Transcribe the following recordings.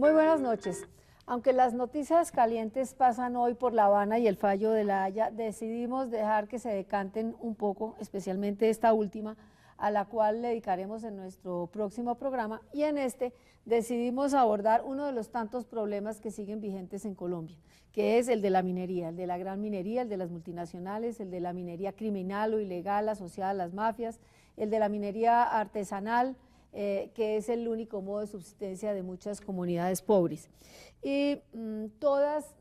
Muy buenas noches. Aunque las noticias calientes pasan hoy por La Habana y el fallo de La Haya, decidimos dejar que se decanten un poco, especialmente esta última, a la cual le dedicaremos en nuestro próximo programa, y en este decidimos abordar uno de los tantos problemas que siguen vigentes en Colombia, que es el de la minería, el de la gran minería, el de las multinacionales, el de la minería criminal o ilegal asociada a las mafias, el de la minería artesanal, que es el único modo de subsistencia de muchas comunidades pobres. Y todas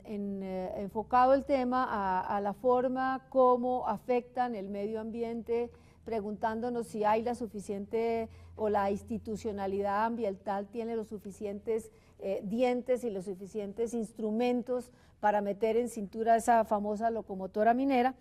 enfocado el tema a la forma como afectan el medio ambiente, preguntándonos si hay la suficiente o la institucionalidad ambiental tiene los suficientes dientes y los suficientes instrumentos para meter en cintura esa famosa locomotora minera,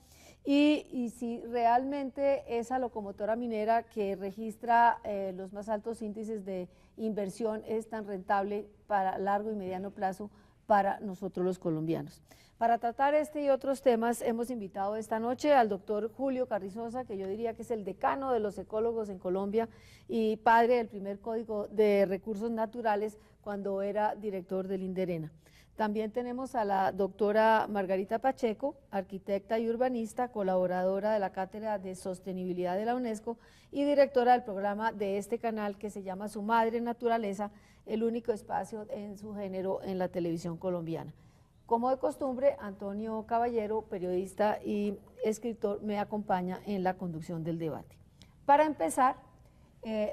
y si realmente esa locomotora minera que registra los más altos índices de inversión es tan rentable para largo y mediano plazo para nosotros los colombianos. Para tratar este y otros temas hemos invitado esta noche al doctor Julio Carrizosa, que yo diría que es el decano de los ecólogos en Colombia y padre del primer Código de Recursos Naturales cuando era director del INDERENA. También tenemos a la doctora Margarita Pacheco, arquitecta y urbanista, colaboradora de la Cátedra de Sostenibilidad de la UNESCO y directora del programa de este canal que se llama Su Madre Naturaleza, el único espacio en su género en la televisión colombiana. Como de costumbre, Antonio Caballero, periodista y escritor, me acompaña en la conducción del debate. Para empezar,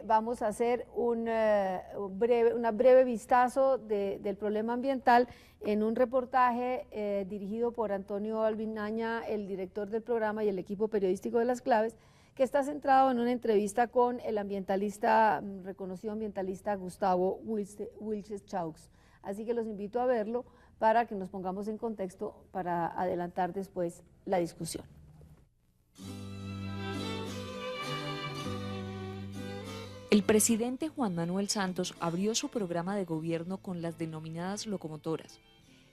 vamos a hacer una breve vistazo del problema ambiental en un reportaje dirigido por Antonio Albinaña, el director del programa y el equipo periodístico de Las Claves, que está centrado en una entrevista con el reconocido ambientalista Gustavo Wilches Chaux. Así que los invito a verlo para que nos pongamos en contexto para adelantar después la discusión. El presidente Juan Manuel Santos abrió su programa de gobierno con las denominadas locomotoras,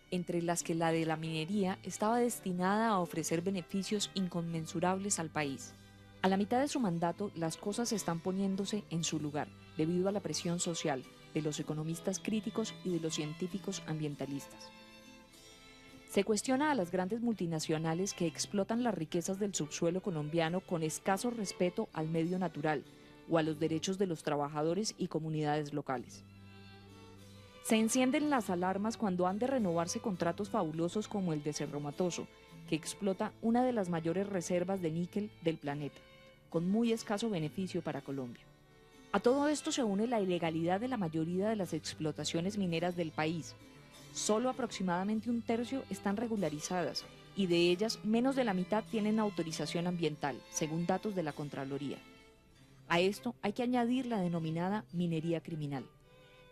entre las que la de la minería estaba destinada a ofrecer beneficios inconmensurables al país. A la mitad de su mandato, las cosas están poniéndose en su lugar, debido a la presión social de los economistas críticos y de los científicos ambientalistas. Se cuestiona a las grandes multinacionales que explotan las riquezas del subsuelo colombiano con escaso respeto al medio natural o a los derechos de los trabajadores y comunidades locales. Se encienden las alarmas cuando han de renovarse contratos fabulosos como el de Cerro Matoso, que explota una de las mayores reservas de níquel del planeta, con muy escaso beneficio para Colombia. A todo esto se une la ilegalidad de la mayoría de las explotaciones mineras del país. Solo aproximadamente un tercio están regularizadas y de ellas menos de la mitad tienen autorización ambiental, según datos de la Contraloría. A esto hay que añadir la denominada minería criminal.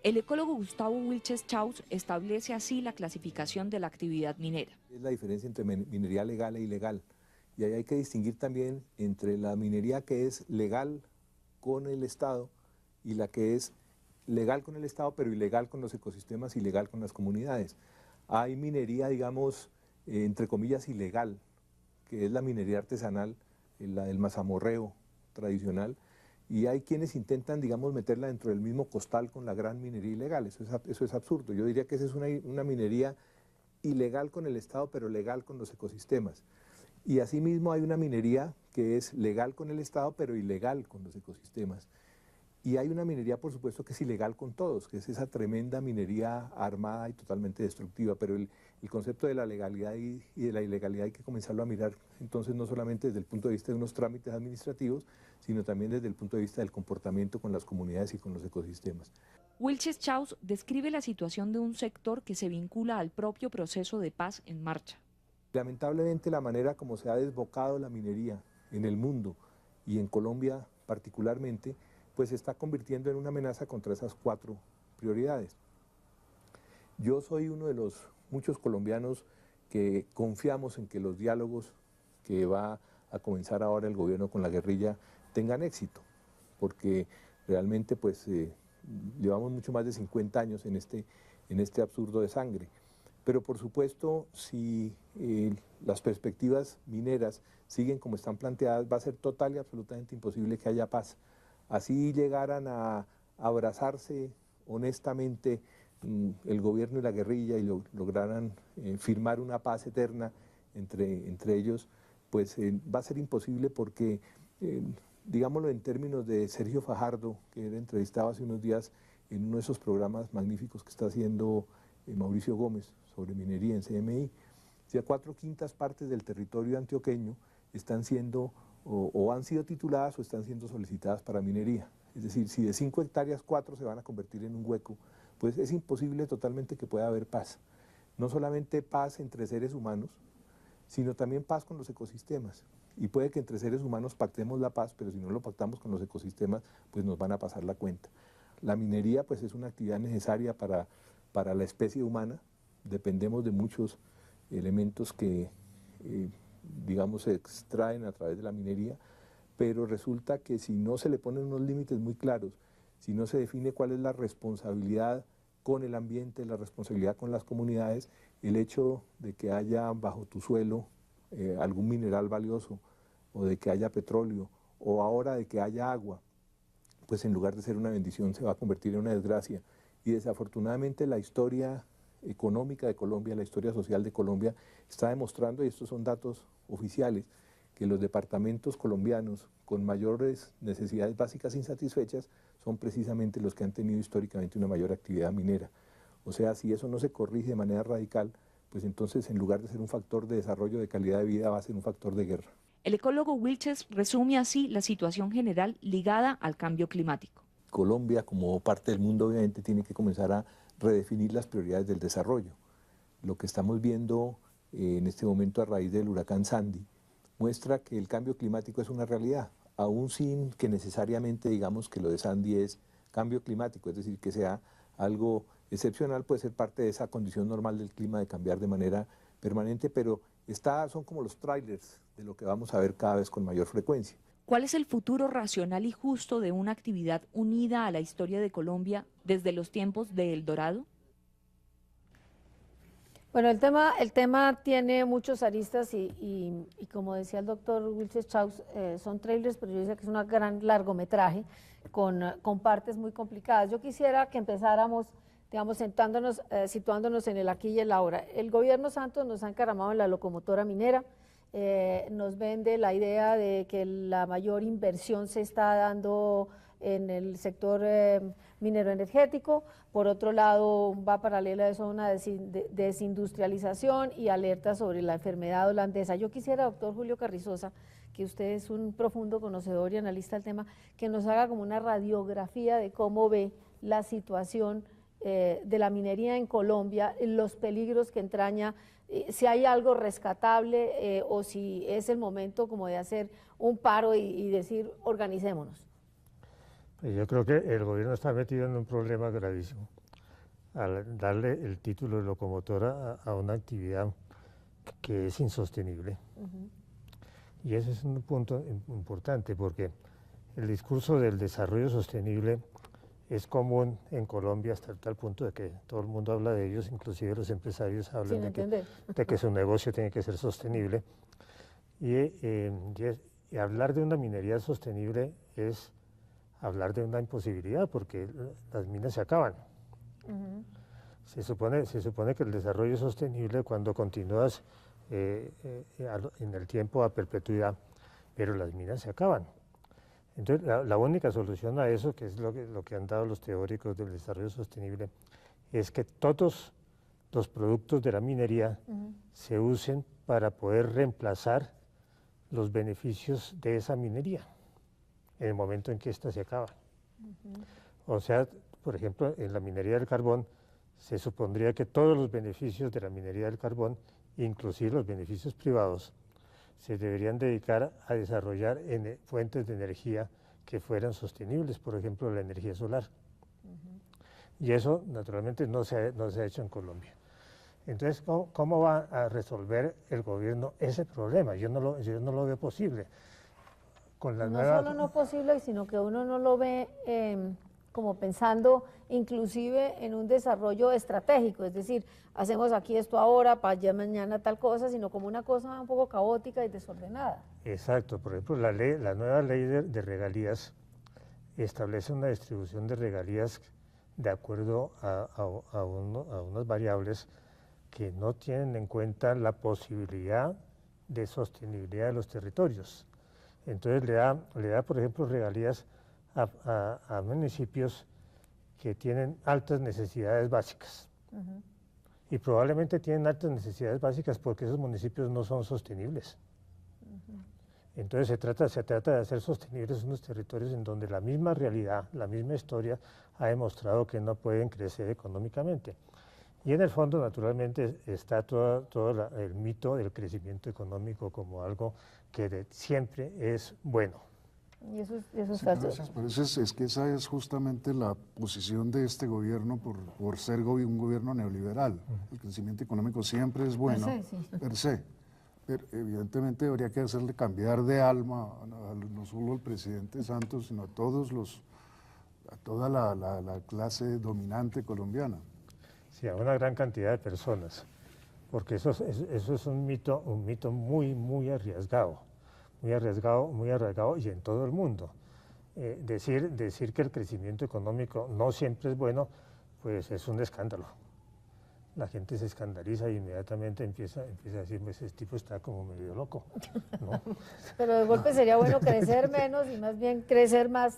El ecólogo Gustavo Wilches Chaux establece así la clasificación de la actividad minera. Es la diferencia entre minería legal e ilegal. Y ahí hay que distinguir también entre la minería que es legal con el Estado y la que es legal con el Estado pero ilegal con los ecosistemas, ilegal con las comunidades. Hay minería, digamos, entre comillas, ilegal, que es la minería artesanal, el mazamorreo tradicional, y hay quienes intentan, digamos, meterla dentro del mismo costal con la gran minería ilegal. Eso es absurdo. Yo diría que esa es una minería ilegal con el Estado, pero legal con los ecosistemas. Y asimismo hay una minería que es legal con el Estado, pero ilegal con los ecosistemas. Y hay una minería, por supuesto, que es ilegal con todos, que es esa tremenda minería armada y totalmente destructiva, pero el concepto de la legalidad y de la ilegalidad hay que comenzarlo a mirar, entonces, no solamente desde el punto de vista de unos trámites administrativos, sino también desde el punto de vista del comportamiento con las comunidades y con los ecosistemas. Wilches Chaux describe la situación de un sector que se vincula al propio proceso de paz en marcha. Lamentablemente, la manera como se ha desbocado la minería en el mundo y en Colombia particularmente, pues se está convirtiendo en una amenaza contra esas 4 prioridades. Yo soy uno de los muchos colombianos que confiamos en que los diálogos que va a comenzar ahora el gobierno con la guerrilla tengan éxito, porque realmente pues llevamos mucho más de 50 años en este absurdo de sangre. Pero por supuesto, si las perspectivas mineras siguen como están planteadas, va a ser total y absolutamente imposible que haya paz. Así llegaran a abrazarse honestamente el gobierno y la guerrilla y lograran firmar una paz eterna entre ellos, pues va a ser imposible porque, digámoslo en términos de Sergio Fajardo, que era entrevistado hace unos días en uno de esos programas magníficos que está haciendo Mauricio Gómez sobre minería en CMI, ya 4/5 partes del territorio antioqueño están siendo o han sido tituladas o están siendo solicitadas para minería. Es decir, si de 5 hectáreas 4 se van a convertir en un hueco, pues es imposible totalmente que pueda haber paz. No solamente paz entre seres humanos, sino también paz con los ecosistemas. Y puede que entre seres humanos pactemos la paz, pero si no lo pactamos con los ecosistemas, pues nos van a pasar la cuenta. La minería pues es una actividad necesaria para la especie humana. Dependemos de muchos elementos que, digamos, se extraen a través de la minería, pero resulta que si no se le ponen unos límites muy claros, si no se define cuál es la responsabilidad con el ambiente, la responsabilidad con las comunidades, el hecho de que haya bajo tu suelo algún mineral valioso, o de que haya petróleo, o ahora de que haya agua, pues en lugar de ser una bendición se va a convertir en una desgracia. Y desafortunadamente la historia económica de Colombia, la historia social de Colombia, está demostrando, y estos son datos oficiales, que los departamentos colombianos con mayores necesidades básicas insatisfechas son precisamente los que han tenido históricamente una mayor actividad minera. O sea, si eso no se corrige de manera radical, pues entonces en lugar de ser un factor de desarrollo de calidad de vida va a ser un factor de guerra. El ecólogo Wilches resume así la situación general ligada al cambio climático. Colombia, como parte del mundo, obviamente tiene que comenzar a redefinir las prioridades del desarrollo. Lo que estamos viendo en este momento a raíz del huracán Sandy muestra que el cambio climático es una realidad, aún sin que necesariamente digamos que lo de Sandy es cambio climático, es decir, que sea algo excepcional, puede ser parte de esa condición normal del clima de cambiar de manera permanente, pero son como los trailers de lo que vamos a ver cada vez con mayor frecuencia. ¿Cuál es el futuro racional y justo de una actividad unida a la historia de Colombia desde los tiempos de El Dorado? Bueno, el tema tiene muchos aristas y como decía el doctor Wilches Chaus, son trailers, pero yo decía que es un gran largometraje con partes muy complicadas. Yo quisiera que empezáramos, digamos, situándonos en el aquí y el ahora. El gobierno Santos nos ha encaramado en la locomotora minera, nos vende la idea de que la mayor inversión se está dando en el sector minero energético. Por otro lado, va paralela a eso una desindustrialización y alerta sobre la enfermedad holandesa. Yo quisiera, doctor Julio Carrizosa, que usted es un profundo conocedor y analista del tema, que nos haga como una radiografía de cómo ve la situación de la minería en Colombia, los peligros que entraña, si hay algo rescatable o si es el momento como de hacer un paro y decir organicémonos. Yo creo que el gobierno está metido en un problema gravísimo al darle el título de locomotora a una actividad que es insostenible. Y ese es un punto importante porque el discurso del desarrollo sostenible es común en Colombia hasta tal punto de que todo el mundo habla de ellos, inclusive los empresarios hablan de que su negocio tiene que ser sostenible. Y hablar de una minería sostenible es hablar de una imposibilidad porque las minas se acaban. Se supone que el desarrollo es sostenible cuando continúas en el tiempo a perpetuidad, pero las minas se acaban. Entonces, la única solución a eso, que es lo que han dado los teóricos del desarrollo sostenible, es que todos los productos de la minería se usen para poder reemplazar los beneficios de esa minería en el momento en que ésta se acaba. O sea, por ejemplo, en la minería del carbón se supondría que todos los beneficios de la minería del carbón, inclusive los beneficios privados, se deberían dedicar a desarrollar fuentes de energía que fueran sostenibles, por ejemplo, la energía solar. Y eso, naturalmente, no se ha hecho en Colombia. Entonces, ¿cómo va a resolver el gobierno ese problema? Yo no lo veo posible. Solo no posible, sino que uno no lo ve como pensando inclusive en un desarrollo estratégico, es decir, hacemos aquí esto ahora, para allá mañana tal cosa, sino como una cosa un poco caótica y desordenada. Exacto, por ejemplo, la nueva ley de regalías establece una distribución de regalías de acuerdo a unas variables que no tienen en cuenta la posibilidad de sostenibilidad de los territorios. Entonces le da por ejemplo, regalías a municipios que tienen altas necesidades básicas. Y probablemente tienen altas necesidades básicas porque esos municipios no son sostenibles. Entonces se trata de hacer sostenibles unos territorios en donde la misma realidad, la misma historia ha demostrado que no pueden crecer económicamente. Y en el fondo, naturalmente, está todo el mito del crecimiento económico como algo que siempre es bueno. Y eso es Sí, pero es que esa es justamente la posición de este gobierno por ser un gobierno neoliberal. El crecimiento económico siempre es bueno, per se. Pero evidentemente habría que hacerle cambiar de alma, no solo al presidente Santos, sino a toda la clase dominante colombiana. Sí, a una gran cantidad de personas, porque eso es un mito muy arriesgado y en todo el mundo. Decir que el crecimiento económico no siempre es bueno, pues es un escándalo. La gente se escandaliza y inmediatamente empieza a decir, pues ese tipo está como medio loco, ¿no? Pero de golpe sería bueno crecer menos y más bien crecer más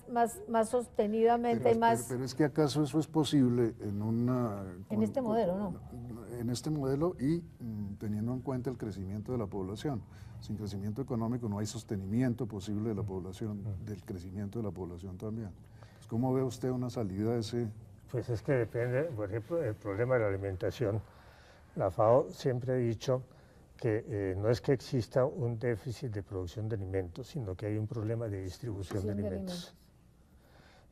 sostenidamente y más... Pero es que acaso eso es posible en este modelo, ¿no? En este modelo y teniendo en cuenta el crecimiento de la población. Sin crecimiento económico no hay sostenimiento posible de la población, del crecimiento de la población también. Pues, ¿cómo ve usted una salida de ese...? Pues es que depende, por ejemplo, del problema de la alimentación. La FAO siempre ha dicho que no es que exista un déficit de producción de alimentos, sino que hay un problema de distribución de alimentos.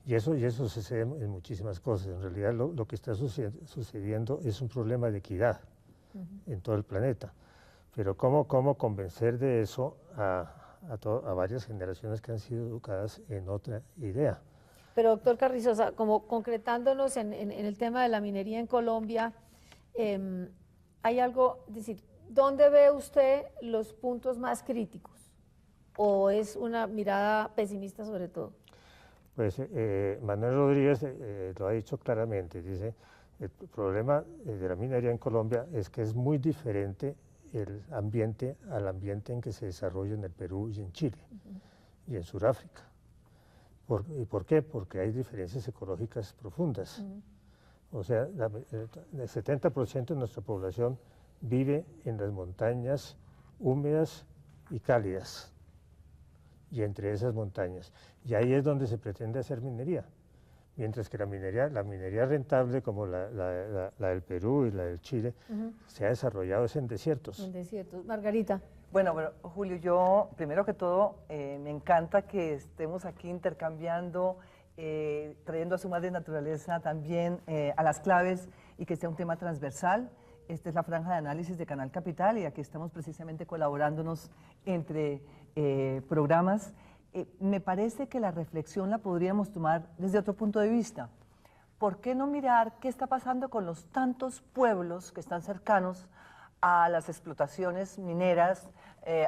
Y eso sucede en muchísimas cosas. En realidad lo que está sucediendo es un problema de equidad en todo el planeta. Pero ¿cómo convencer de eso a varias generaciones que han sido educadas en otra idea? Pero doctor Carrizosa, como concretándonos en el tema de la minería en Colombia, hay algo, es decir, ¿dónde ve usted los puntos más críticos? ¿O es una mirada pesimista sobre todo? Pues Manuel Rodríguez lo ha dicho claramente, dice, el problema de la minería en Colombia es que es muy diferente el ambiente al ambiente en que se desarrolla en el Perú y en Chile y en Sudáfrica. ¿Y por qué? Porque hay diferencias ecológicas profundas. O sea, el 70% de nuestra población vive en las montañas húmedas y cálidas, y entre esas montañas. Y ahí es donde se pretende hacer minería. Mientras que la minería rentable, como la del Perú y la del Chile, se ha desarrollado en desiertos. En desiertos. Margarita. Bueno, Julio, yo primero que todo me encanta que estemos aquí intercambiando, trayendo a su madre naturaleza también a las claves y que sea un tema transversal. Esta es la franja de análisis de Canal Capital y aquí estamos precisamente colaborándonos entre programas. Me parece que la reflexión la podríamos tomar desde otro punto de vista. ¿Por qué no mirar qué está pasando con los tantos pueblos que están cercanos a las explotaciones mineras,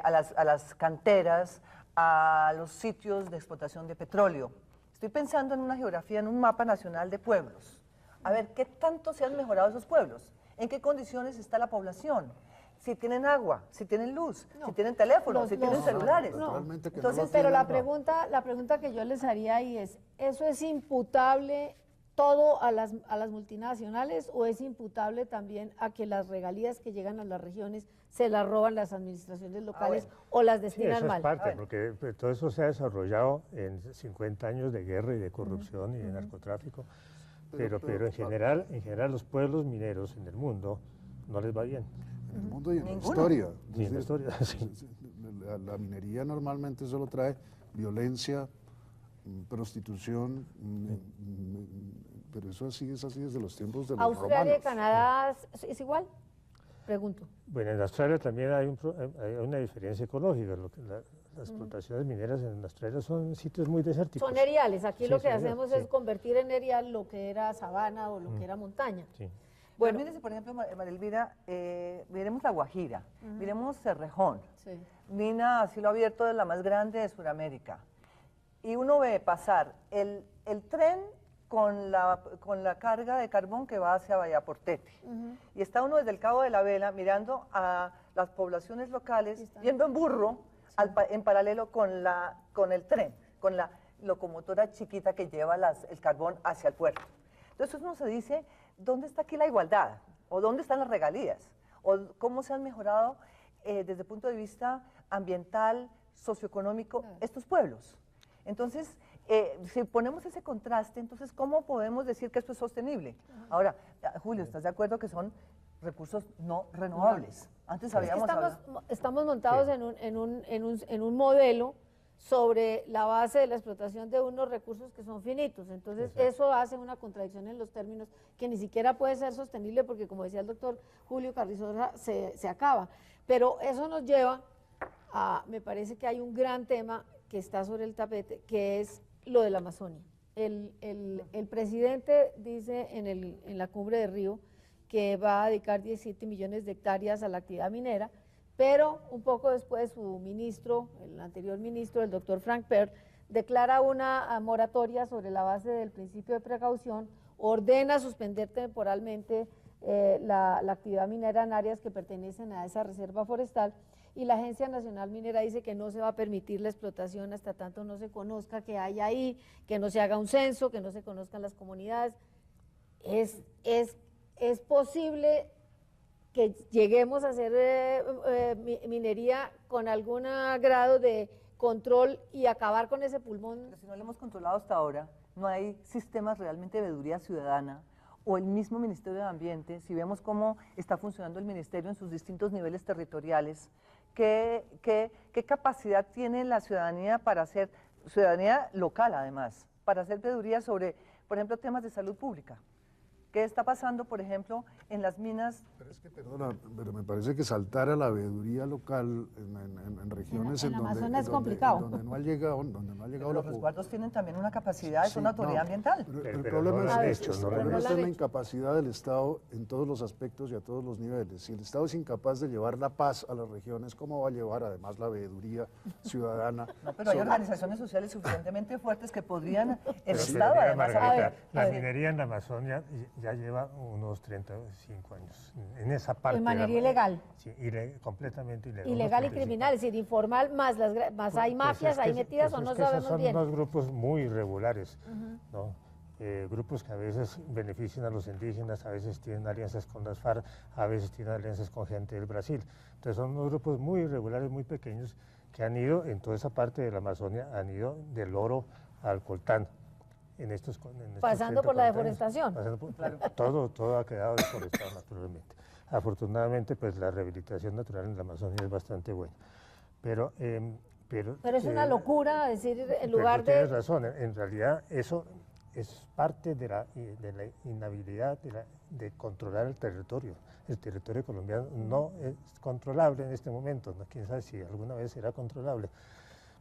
a las canteras, a los sitios de explotación de petróleo? Estoy pensando en una geografía, en un mapa nacional de pueblos. A ver, ¿qué tanto se han mejorado esos pueblos? ¿En qué condiciones está la población? Si tienen agua, si tienen luz, si tienen teléfonos, si tienen celulares. Entonces, pero la pregunta que yo les haría ahí es, ¿eso es imputable todo a las multinacionales o es imputable también a que las regalías que llegan a las regiones se las roban las administraciones locales o las destinan mal? Sí, eso es parte, porque todo eso se ha desarrollado en 50 años de guerra y de corrupción y de narcotráfico, pero en general los pueblos mineros en el mundo no les va bien. En el mundo y en la historia. Y en la historia, sí. La minería normalmente solo trae violencia, prostitución, pero eso es así desde los tiempos de los ¿Australia y romanos. Canadá es igual? Pregunto. Bueno, en Australia también hay una diferencia ecológica. Las explotaciones mineras en Australia son sitios muy desérticos. Son eriales. Aquí Sí, lo que son hacemos eriales, es convertir en erial lo que era sabana o lo que era montaña. Sí. Bueno, mírese, por ejemplo, María Elvira, miremos La Guajira, miremos Cerrejón, mina a cielo abierto de la más grande de Sudamérica. Y uno ve pasar el tren con la carga de carbón que va hacia Vallaportete. Y está uno desde el Cabo de la Vela mirando a las poblaciones locales, yendo en burro, en paralelo con el tren, con la locomotora chiquita que lleva el carbón hacia el puerto. Entonces uno se dice, ¿dónde está aquí la igualdad? ¿O dónde están las regalías? ¿O cómo se han mejorado desde el punto de vista ambiental, socioeconómico, estos pueblos? Entonces, si ponemos ese contraste, entonces, ¿cómo podemos decir que esto es sostenible? Ahora, Julio, ¿estás de acuerdo que son recursos no renovables? Antes habíamos estamos montados en un modelo sobre la base de la explotación de unos recursos que son finitos. Entonces, eso hace una contradicción en los términos que ni siquiera puede ser sostenible porque, como decía el doctor Julio Carrizosa, se acaba. Pero eso nos lleva me parece que hay un gran tema que está sobre el tapete, que es lo de la Amazonia. El presidente dice en la cumbre de Río que va a dedicar 17 millones de hectáreas a la actividad minera, pero un poco después su ministro, el anterior ministro, el doctor Frank Perl, declara una moratoria sobre la base del principio de precaución, ordena suspender temporalmente la actividad minera en áreas que pertenecen a esa reserva forestal, y la Agencia Nacional Minera dice que no se va a permitir la explotación hasta tanto no se conozca qué hay ahí, que no se haga un censo, que no se conozcan las comunidades. ¿Es posible que lleguemos a hacer minería con algún grado de control y acabar con ese pulmón? Pero si no lo hemos controlado hasta ahora, no hay sistemas realmente de veeduría ciudadana, o el mismo Ministerio de Ambiente, si vemos cómo está funcionando el Ministerio en sus distintos niveles territoriales, ¿qué capacidad tiene la ciudadanía para hacer, ciudadanía local además, para hacer veeduría sobre, por ejemplo, temas de salud pública? ¿Qué está pasando, por ejemplo, en las minas? Pero es que, perdona, pero me parece que saltar a la veeduría local en regiones en Amazonas es complicado. Donde no ha llegado, los resguardos tienen también una capacidad, es una autoridad ambiental. Pero el problema está en la incapacidad del Estado en todos los aspectos y a todos los niveles. Si el Estado es incapaz de llevar la paz a las regiones, ¿cómo va a llevar además la veeduría ciudadana? No, pero hay organizaciones sociales suficientemente fuertes que podrían, el Estado además... La minería en la Amazonia ya lleva unos 35 años, en esa parte. En minería ilegal. Sí, completamente ilegal. Ilegal y criminal, es decir, informal, más hay mafias ahí metidas o no sabemos son bien. Son unos grupos muy irregulares, ¿no? Grupos que a veces benefician a los indígenas, a veces tienen alianzas con las FARC, a veces tienen alianzas con gente del Brasil. Entonces son unos grupos muy irregulares, muy pequeños, que han ido en toda esa parte de la Amazonia, han ido del oro al coltán. Pasando por la deforestación. Todo ha quedado deforestado naturalmente. Afortunadamente, pues la rehabilitación natural en la Amazonia es bastante buena. Pero es una locura decir, en lugar tienes razón, en realidad eso es parte de la inhabilidad de controlar el territorio. El territorio colombiano no es controlable en este momento, ¿no? Quién sabe si alguna vez será controlable,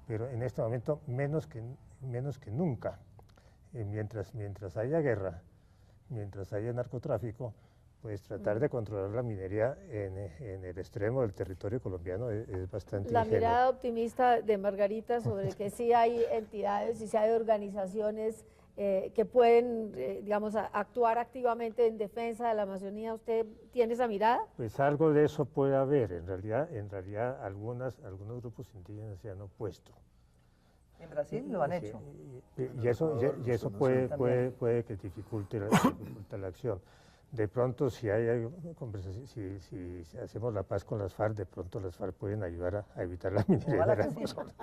pero en este momento menos que nunca. Mientras haya guerra, mientras haya narcotráfico, pues tratar de controlar la minería en el extremo del territorio colombiano es bastante La ingenuo. mirada optimista de Margarita sobre que sí hay entidades y sí hay organizaciones que pueden, digamos, actuar activamente en defensa de la Amazonía. ¿Usted tiene esa mirada? Pues algo de eso puede haber. En realidad algunos grupos indígenas se han opuesto. En Brasil lo han hecho. Y eso puede que dificulte la acción. De pronto, si hay conversación, si hacemos la paz con las FARC, de pronto las FARC pueden ayudar a evitar la minería de la Amazonia.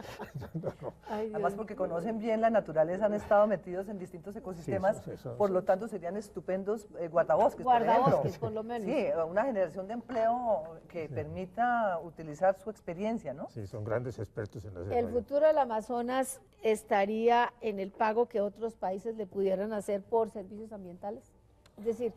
Además, porque conocen bien la naturaleza, han estado metidos en distintos ecosistemas, por lo tanto serían estupendos guardabosques. Guardabosques, por lo menos. Sí, una generación de empleo que permita utilizar su experiencia, ¿no? Sí, son grandes expertos en la El futuro del Amazonas estaría en el pago que otros países le pudieran hacer por servicios ambientales. Es decir,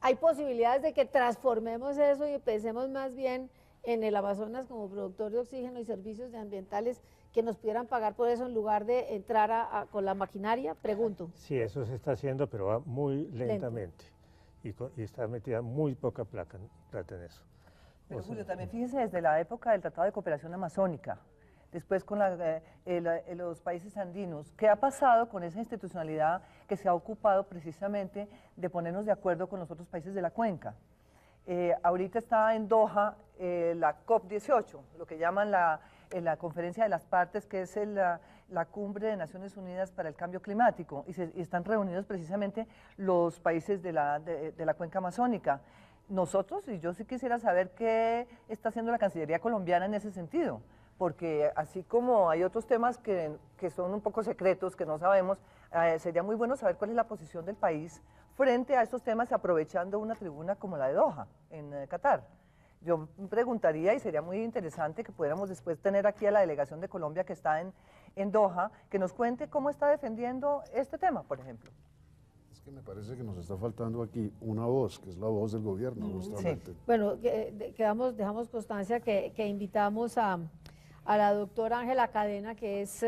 hay posibilidades de que transformemos eso y pensemos más bien en el Amazonas como productor de oxígeno y servicios ambientales que nos pudieran pagar por eso en lugar de entrar con la maquinaria, pregunto. Sí, eso se está haciendo, pero va muy lentamente y está metida muy poca plata en eso. Pero Julio, también fíjese desde la época del Tratado de Cooperación Amazónica, después con los países andinos. ¿Qué ha pasado con esa institucionalidad que se ha ocupado precisamente de ponernos de acuerdo con los otros países de la cuenca? Ahorita está en Doha la COP18, lo que llaman la conferencia de las partes, que es la cumbre de Naciones Unidas para el Cambio Climático, y están reunidos precisamente los países de la cuenca amazónica. Nosotros, y yo sí quisiera saber qué está haciendo la Cancillería colombiana en ese sentido, porque así como hay otros temas que son un poco secretos, que no sabemos, sería muy bueno saber cuál es la posición del país frente a estos temas, aprovechando una tribuna como la de Doha, en Qatar. Yo preguntaría, y sería muy interesante que pudiéramos después tener aquí a la delegación de Colombia que está en Doha, que nos cuente cómo está defendiendo este tema, por ejemplo. Es que me parece que nos está faltando aquí una voz, que es la voz del gobierno, justamente. Sí. Bueno, dejamos constancia que invitamos a la doctora Ángela Cadena, que es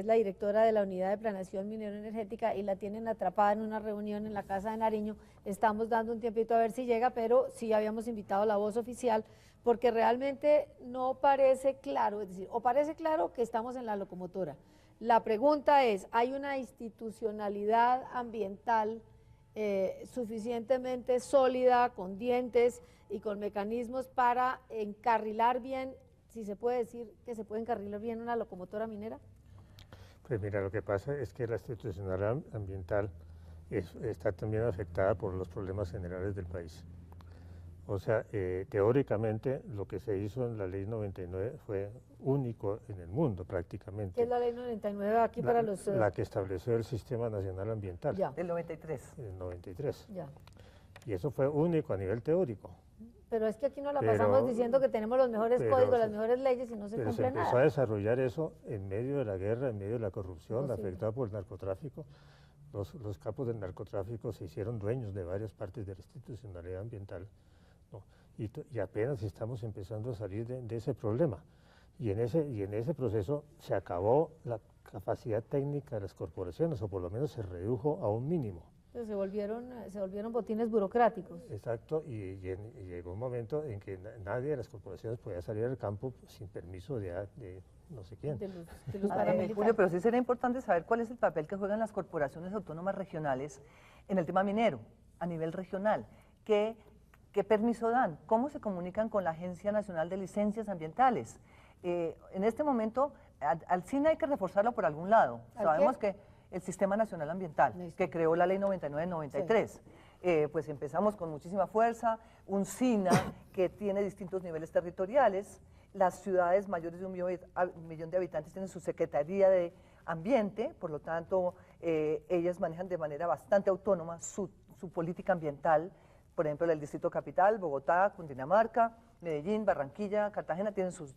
la directora de la Unidad de Planeación Minero-Energética, y la tienen atrapada en una reunión en la Casa de Nariño. Estamos dando un tiempito a ver si llega, pero sí habíamos invitado a la voz oficial, porque realmente no parece claro, es decir, o parece claro que estamos en la locomotora. La pregunta es, ¿hay una institucionalidad ambiental suficientemente sólida, con dientes y con mecanismos para encarrilar bien, si se puede decir que se puede encarrilar bien una locomotora minera? Pues mira, lo que pasa es que la institucionalidad ambiental está también afectada por los problemas generales del país. O sea, teóricamente lo que se hizo en la Ley 99 fue único en el mundo prácticamente. ¿Qué es la Ley 99 aquí para los...? La que estableció el Sistema Nacional Ambiental. Ya. Del 93. Del 93. Ya. Y eso fue único a nivel teórico. Pero es que aquí nos la pasamos diciendo que tenemos los mejores códigos, las mejores leyes y no se Pero cumple se empezó nada. a desarrollar eso en medio de la guerra, en medio de la corrupción, afectada por el narcotráfico. Los capos del narcotráfico se hicieron dueños de varias partes de la institucionalidad ambiental, ¿no? Y apenas estamos empezando a salir de ese problema. Y en ese proceso se acabó la capacidad técnica de las corporaciones, o por lo menos se redujo a un mínimo. Entonces se volvieron botines burocráticos. Exacto, y llegó un momento en que nadie de las corporaciones podía salir al campo sin permiso de no sé quién. De los paramilitares. Julio, pero sí sería importante saber cuál es el papel que juegan las corporaciones autónomas regionales en el tema minero, a nivel regional. ¿Qué permiso dan? ¿Cómo se comunican con la Agencia Nacional de Licencias Ambientales? En este momento, al CINA hay que reforzarlo por algún lado. Sabemos que el Sistema Nacional Ambiental, que creó la Ley 99-93. Pues empezamos con muchísima fuerza, un SINA que tiene distintos niveles territoriales, las ciudades mayores de 1.000.000 de habitantes tienen su Secretaría de Ambiente, por lo tanto, ellas manejan de manera bastante autónoma su política ambiental. Por ejemplo, el Distrito Capital, Bogotá, Cundinamarca, Medellín, Barranquilla, Cartagena tienen sus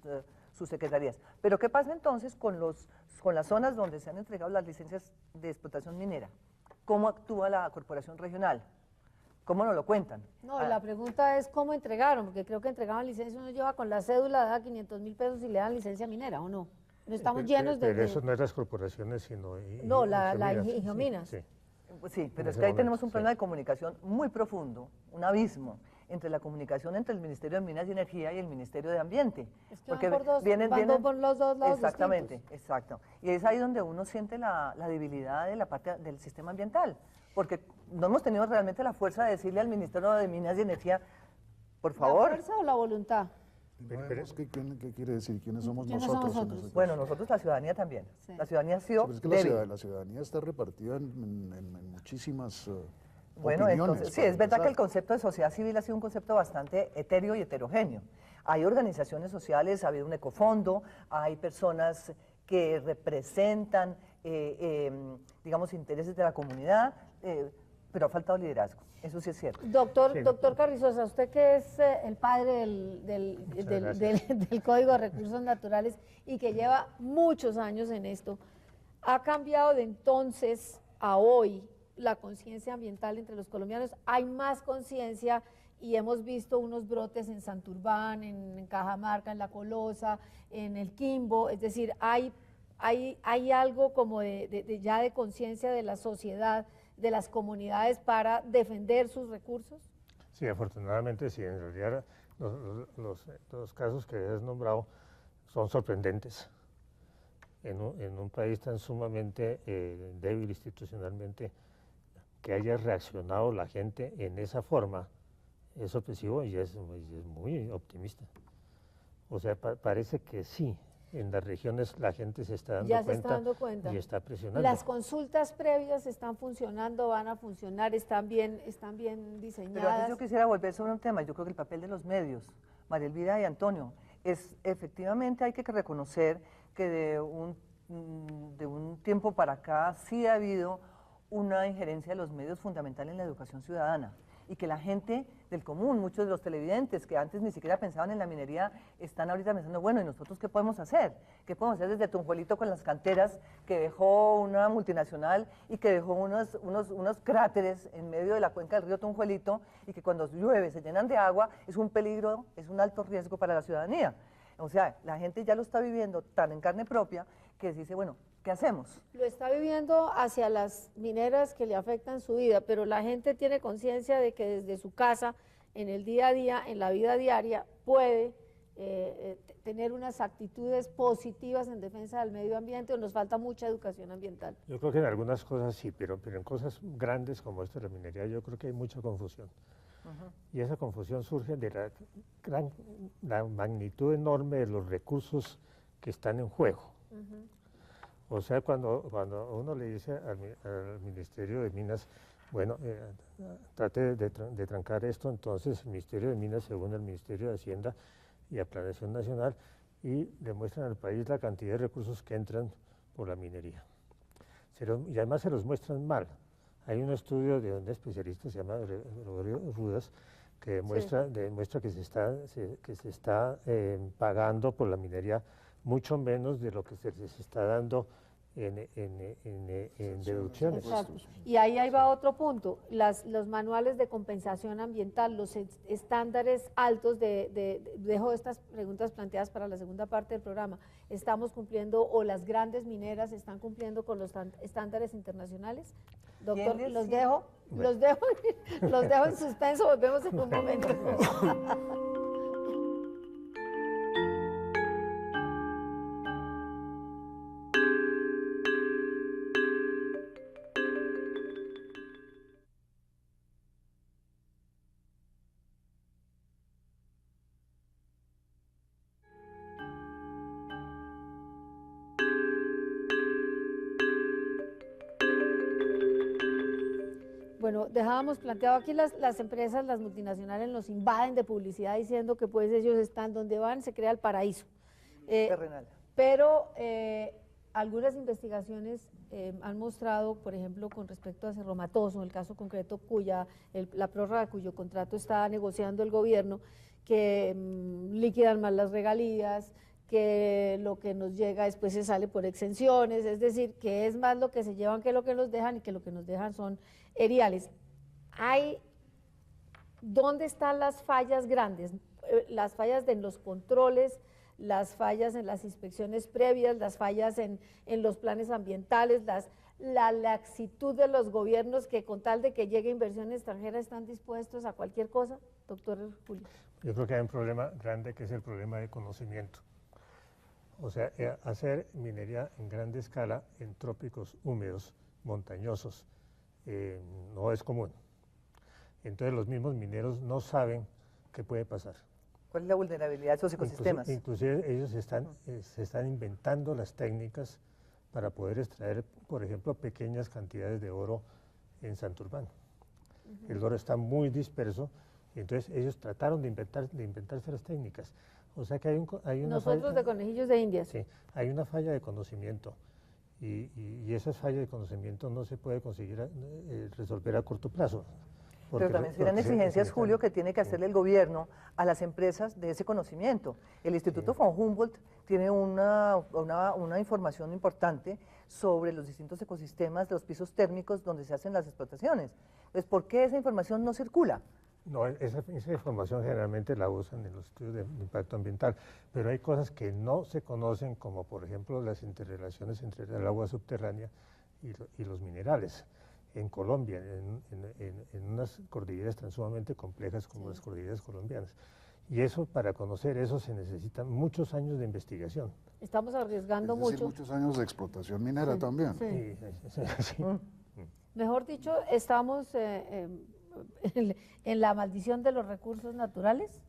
secretarías. Pero ¿qué pasa entonces con las zonas donde se han entregado las licencias de explotación minera? ¿Cómo actúa la corporación regional? ¿Cómo nos lo cuentan? No, la pregunta es cómo entregaron, porque creo que entregaban licencia, uno lleva con la cédula, da 500.000 pesos y le dan licencia minera, ¿o no? No estamos llenos de... Pero eso no es las corporaciones, sino... No, la Ingeominas. Sí. Sí, pero es que ahí tenemos un problema de comunicación muy profundo, un abismo entre la comunicación entre el Ministerio de Minas y Energía y el Ministerio de Ambiente. Es que van por los dos lados exactamente, distintos. Exacto. Y es ahí donde uno siente la debilidad de la parte del sistema ambiental, porque no hemos tenido realmente la fuerza de decirle al Ministerio de Minas y Energía, por favor... ¿La fuerza o la voluntad? ¿Qué quiere decir? ¿Quiénes somos nosotros? Bueno, nosotros la ciudadanía también. Sí. La ciudadanía ha sido es que la ciudadanía está repartida en muchísimas bueno, opiniones. Entonces, sí, es verdad que el concepto de sociedad civil ha sido un concepto bastante etéreo y heterogéneo. Hay organizaciones sociales, ha habido un ecofondo, hay personas que representan, digamos, intereses de la comunidad, pero ha faltado liderazgo. Eso sí es cierto. Doctor Carrizosa, usted que es el padre del Código de Recursos Naturales y que lleva muchos años en esto, ¿ha cambiado de entonces a hoy la conciencia ambiental entre los colombianos? ¿Hay más conciencia? Y hemos visto unos brotes en Santurbán, en Cajamarca, en La Colosa, en el Quimbo, es decir, hay algo como ya de conciencia de la sociedad, de las comunidades para defender sus recursos. Sí, afortunadamente sí, en realidad los casos que has nombrado son sorprendentes. en un país tan sumamente débil institucionalmente, que haya reaccionado la gente en esa forma, es sorpresivo y es muy optimista. O sea, parece que sí, en las regiones la gente se está dando cuenta y está presionando. Las consultas previas están funcionando, van a funcionar, están bien diseñadas. Pero antes yo quisiera volver sobre un tema. Yo creo que el papel de los medios, María Elvira y Antonio, es efectivamente hay que reconocer que de un tiempo para acá sí ha habido una injerencia de los medios fundamental en la educación ciudadana, y que la gente del común, muchos de los televidentes que antes ni siquiera pensaban en la minería, están ahorita pensando, bueno, ¿y nosotros qué podemos hacer? ¿Qué podemos hacer desde Tunjuelito con las canteras que dejó una multinacional y que dejó unos cráteres en medio de la cuenca del río Tunjuelito, y que cuando llueve se llenan de agua, es un peligro, es un alto riesgo para la ciudadanía? O sea, la gente ya lo está viviendo tan en carne propia que dice, bueno, ¿qué hacemos? Lo está viviendo hacia las mineras que le afectan su vida, pero la gente tiene conciencia de que desde su casa, en el día a día, en la vida diaria, puede tener unas actitudes positivas en defensa del medio ambiente, o nos falta mucha educación ambiental. Yo creo que en algunas cosas sí, pero en cosas grandes como esto de la minería, yo creo que hay mucha confusión. Y esa confusión surge de la magnitud enorme de los recursos que están en juego. O sea, cuando uno le dice al Ministerio de Minas, bueno, trate de trancar esto, entonces el Ministerio de Minas se une al Ministerio de Hacienda y a Planeación Nacional y demuestran al país la cantidad de recursos que entran por la minería. Y además se los muestran mal. Hay un estudio de un especialista, se llama Rodrigo Rudas, que demuestra que se está pagando por la minería mucho menos de lo que se les está dando en deducciones. Exacto. Y ahí va otro punto, los manuales de compensación ambiental, los estándares altos dejo estas preguntas planteadas para la segunda parte del programa. ¿Estamos cumpliendo, o las grandes mineras están cumpliendo con los estándares internacionales? Doctor, los dejo en suspenso, volvemos en un momento. Bueno, dejábamos planteado aquí las empresas, las multinacionales nos invaden de publicidad diciendo que pues ellos están donde van, se crea el paraíso. Terrenal. Pero algunas investigaciones han mostrado, por ejemplo, con respecto a Cerro Matoso, el caso concreto la prórroga cuyo contrato está negociando el gobierno, que liquidan más las regalías, que lo que nos llega después se sale por exenciones, es decir, que es más lo que se llevan que lo que nos dejan, y que lo que nos dejan son eriales. ¿Dónde están las fallas grandes? Las fallas en los controles, las fallas en las inspecciones previas, las fallas en los planes ambientales, la laxitud de los gobiernos que con tal de que llegue inversión extranjera están dispuestos a cualquier cosa. Doctor Julio. Yo creo que hay un problema grande que es el problema de conocimiento. O sea, hacer minería en grande escala en trópicos húmedos, montañosos, no es común. Entonces los mismos mineros no saben qué puede pasar. ¿Cuál es la vulnerabilidad de esos ecosistemas? Inclusive ellos se están inventando las técnicas para poder extraer, por ejemplo, pequeñas cantidades de oro en Santurbán. El oro está muy disperso, y entonces ellos trataron de inventarse las técnicas. O sea que hay una Nosotros falla, de conejillos de Indias. Sí, hay una falla de conocimiento, y esa falla de conocimiento no se puede conseguir resolver a corto plazo. Pero también serán exigencias, Julio, que tiene que hacerle el gobierno a las empresas de ese conocimiento. El Instituto von Humboldt tiene una información importante sobre los distintos ecosistemas, los pisos térmicos donde se hacen las explotaciones. Entonces, ¿por qué esa información no circula? No, esa información generalmente la usan en los estudios de impacto ambiental, pero hay cosas que no se conocen, como por ejemplo las interrelaciones entre el agua subterránea y los minerales. En Colombia, en unas cordilleras tan sumamente complejas como las cordilleras colombianas. Y eso, para conocer eso, se necesitan muchos años de investigación. Estamos arriesgando Es decir, mucho. muchos años de explotación minera también. Sí. Sí. Mejor dicho, estamos en la maldición de los recursos naturales.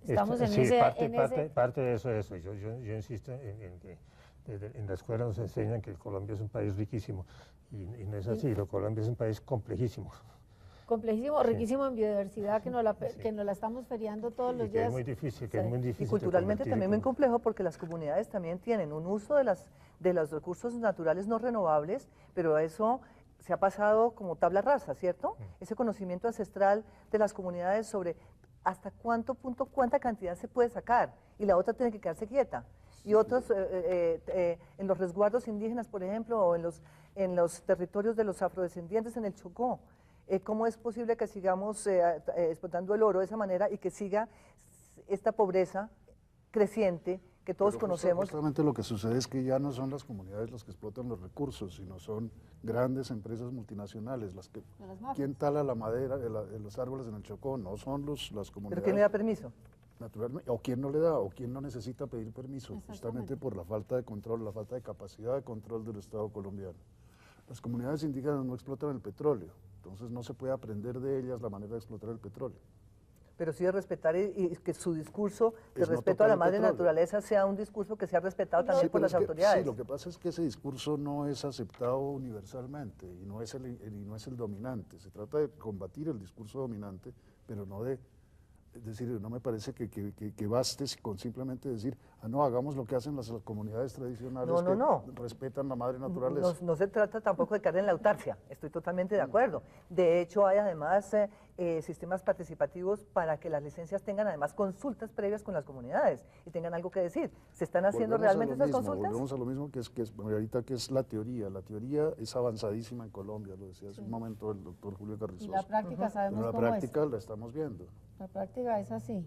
Estamos en sí, ese... parte de eso es eso. Yo insisto en que en la escuela nos enseñan que Colombia es un país riquísimo y no es así. Colombia es un país complejísimo. Complejísimo, riquísimo en biodiversidad, que nos la estamos feriando todos los días. Que es muy difícil, que es muy difícil. Y culturalmente también muy complejo porque las comunidades también tienen un uso de los recursos naturales no renovables, pero eso se ha pasado como tabla rasa, ¿cierto? Ese conocimiento ancestral de las comunidades sobre hasta cuánta cantidad se puede sacar y la otra tiene que quedarse quieta. Y otros, en los resguardos indígenas, por ejemplo, o en los territorios de los afrodescendientes en el Chocó, ¿cómo es posible que sigamos explotando el oro de esa manera y que siga esta pobreza creciente que todos conocemos? Justamente lo que sucede es que ya no son las comunidades las que explotan los recursos, sino son grandes empresas multinacionales. ¿Quién tala la madera de los árboles en el Chocó? No son las comunidades. ¿Pero quién le da permiso? Naturalmente, o quién no le da, o quién no necesita pedir permiso, justamente por la falta de control, la falta de capacidad de control del Estado colombiano. Las comunidades indígenas no explotan el petróleo, entonces no se puede aprender de ellas la manera de explotar el petróleo. Pero sí de respetar y que su discurso de Es no respeto a tocar la el madre petróleo. naturaleza sea un discurso que sea respetado también por las autoridades. Sí, lo que pasa es que ese discurso no es aceptado universalmente y no es el dominante. Se trata de combatir el discurso dominante, pero no de... Es decir, no me parece que baste con simplemente decir, no, hagamos lo que hacen las comunidades tradicionales que respetan la madre naturaleza. No se trata tampoco de caer en la autarcia, estoy totalmente de acuerdo. De hecho, hay además sistemas participativos para que las licencias tengan además consultas previas con las comunidades y tengan algo que decir. ¿Se están haciendo realmente esas consultas? Volvemos a lo mismo que es ahorita, que es la teoría. La teoría es avanzadísima en Colombia, lo decía hace un momento el doctor Julio Carrizosa. Y la práctica sabemos Pero cómo la práctica la estamos viendo. La práctica es así.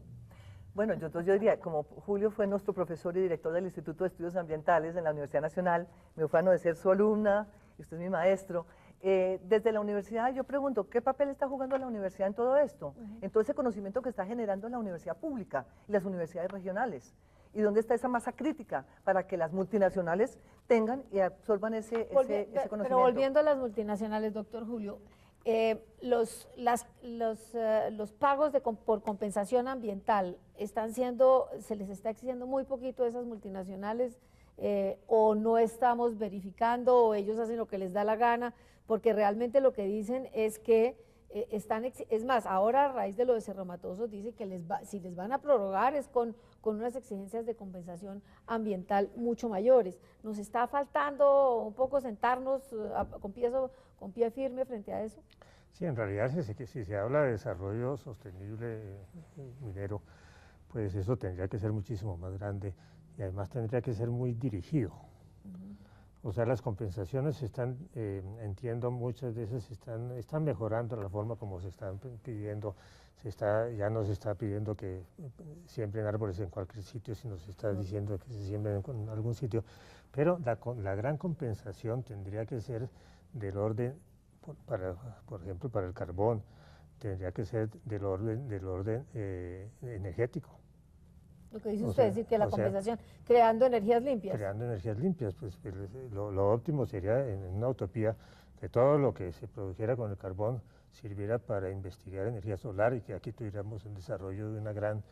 Bueno, yo diría, como Julio fue nuestro profesor y director del Instituto de Estudios Ambientales en la Universidad Nacional, me ufano de ser su alumna, y usted es mi maestro. Desde la universidad yo pregunto, ¿qué papel está jugando la universidad en todo esto? En todo ese conocimiento que está generando la universidad pública y las universidades regionales. ¿Y dónde está esa masa crítica para que las multinacionales tengan y absorban ese conocimiento? Pero volviendo a las multinacionales, doctor Julio, los pagos por compensación ambiental se les está exigiendo muy poquito a esas multinacionales, o no estamos verificando, o ellos hacen lo que les da la gana, porque realmente lo que dicen es que es más, ahora a raíz de lo de Cerro Matosos dice que si les van a prorrogar es con unas exigencias de compensación ambiental mucho mayores. Nos está faltando un poco sentarnos con pie firme frente a eso. Sí, en realidad si se habla de desarrollo sostenible minero, pues eso tendría que ser muchísimo más grande y además tendría que ser muy dirigido. O sea, las compensaciones entiendo, muchas veces están mejorando la forma como se están pidiendo. Ya no se está pidiendo que siembren árboles en cualquier sitio, sino se está diciendo que se siembren en algún sitio. Pero la gran compensación tendría que ser del orden, por ejemplo, para el carbón, tendría que ser del orden energético. Lo que dice usted, es decir, que la compensación, creando energías limpias. Creando energías limpias, pues lo óptimo sería, en una utopía, que todo lo que se produjera con el carbón sirviera para investigar energía solar y que aquí tuviéramos un desarrollo de una gran...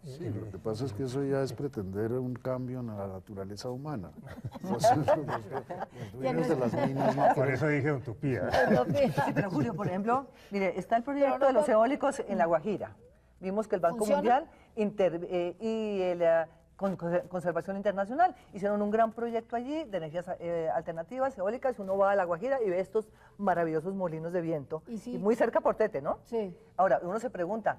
Sí, lo que pasa es que eso ya es pretender un cambio en la naturaleza humana. Los dueños de las minas no Por eso dije utopía. Sí, pero Julio, por ejemplo, mire, está el proyecto de los eólicos en La Guajira. Vimos que el Banco Mundial y la Conservación Internacional hicieron un gran proyecto allí de energías alternativas, eólicas. Uno va a La Guajira y ve estos maravillosos molinos de viento. Y muy cerca por Tete, ¿no? Sí. Ahora, uno se pregunta,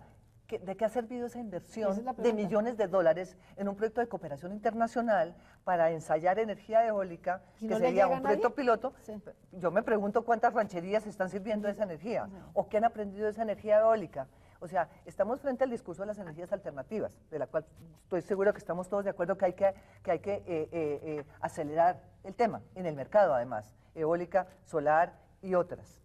¿de qué ha servido esa inversión de millones de dólares en un proyecto de cooperación internacional para ensayar energía eólica, que sería un proyecto piloto? Sí. Yo me pregunto cuántas rancherías están sirviendo de esa energía, o qué han aprendido de esa energía eólica. O sea, estamos frente al discurso de las energías alternativas, de la cual estoy seguro que estamos todos de acuerdo que hay que acelerar el tema, en el mercado además, eólica, solar y otras.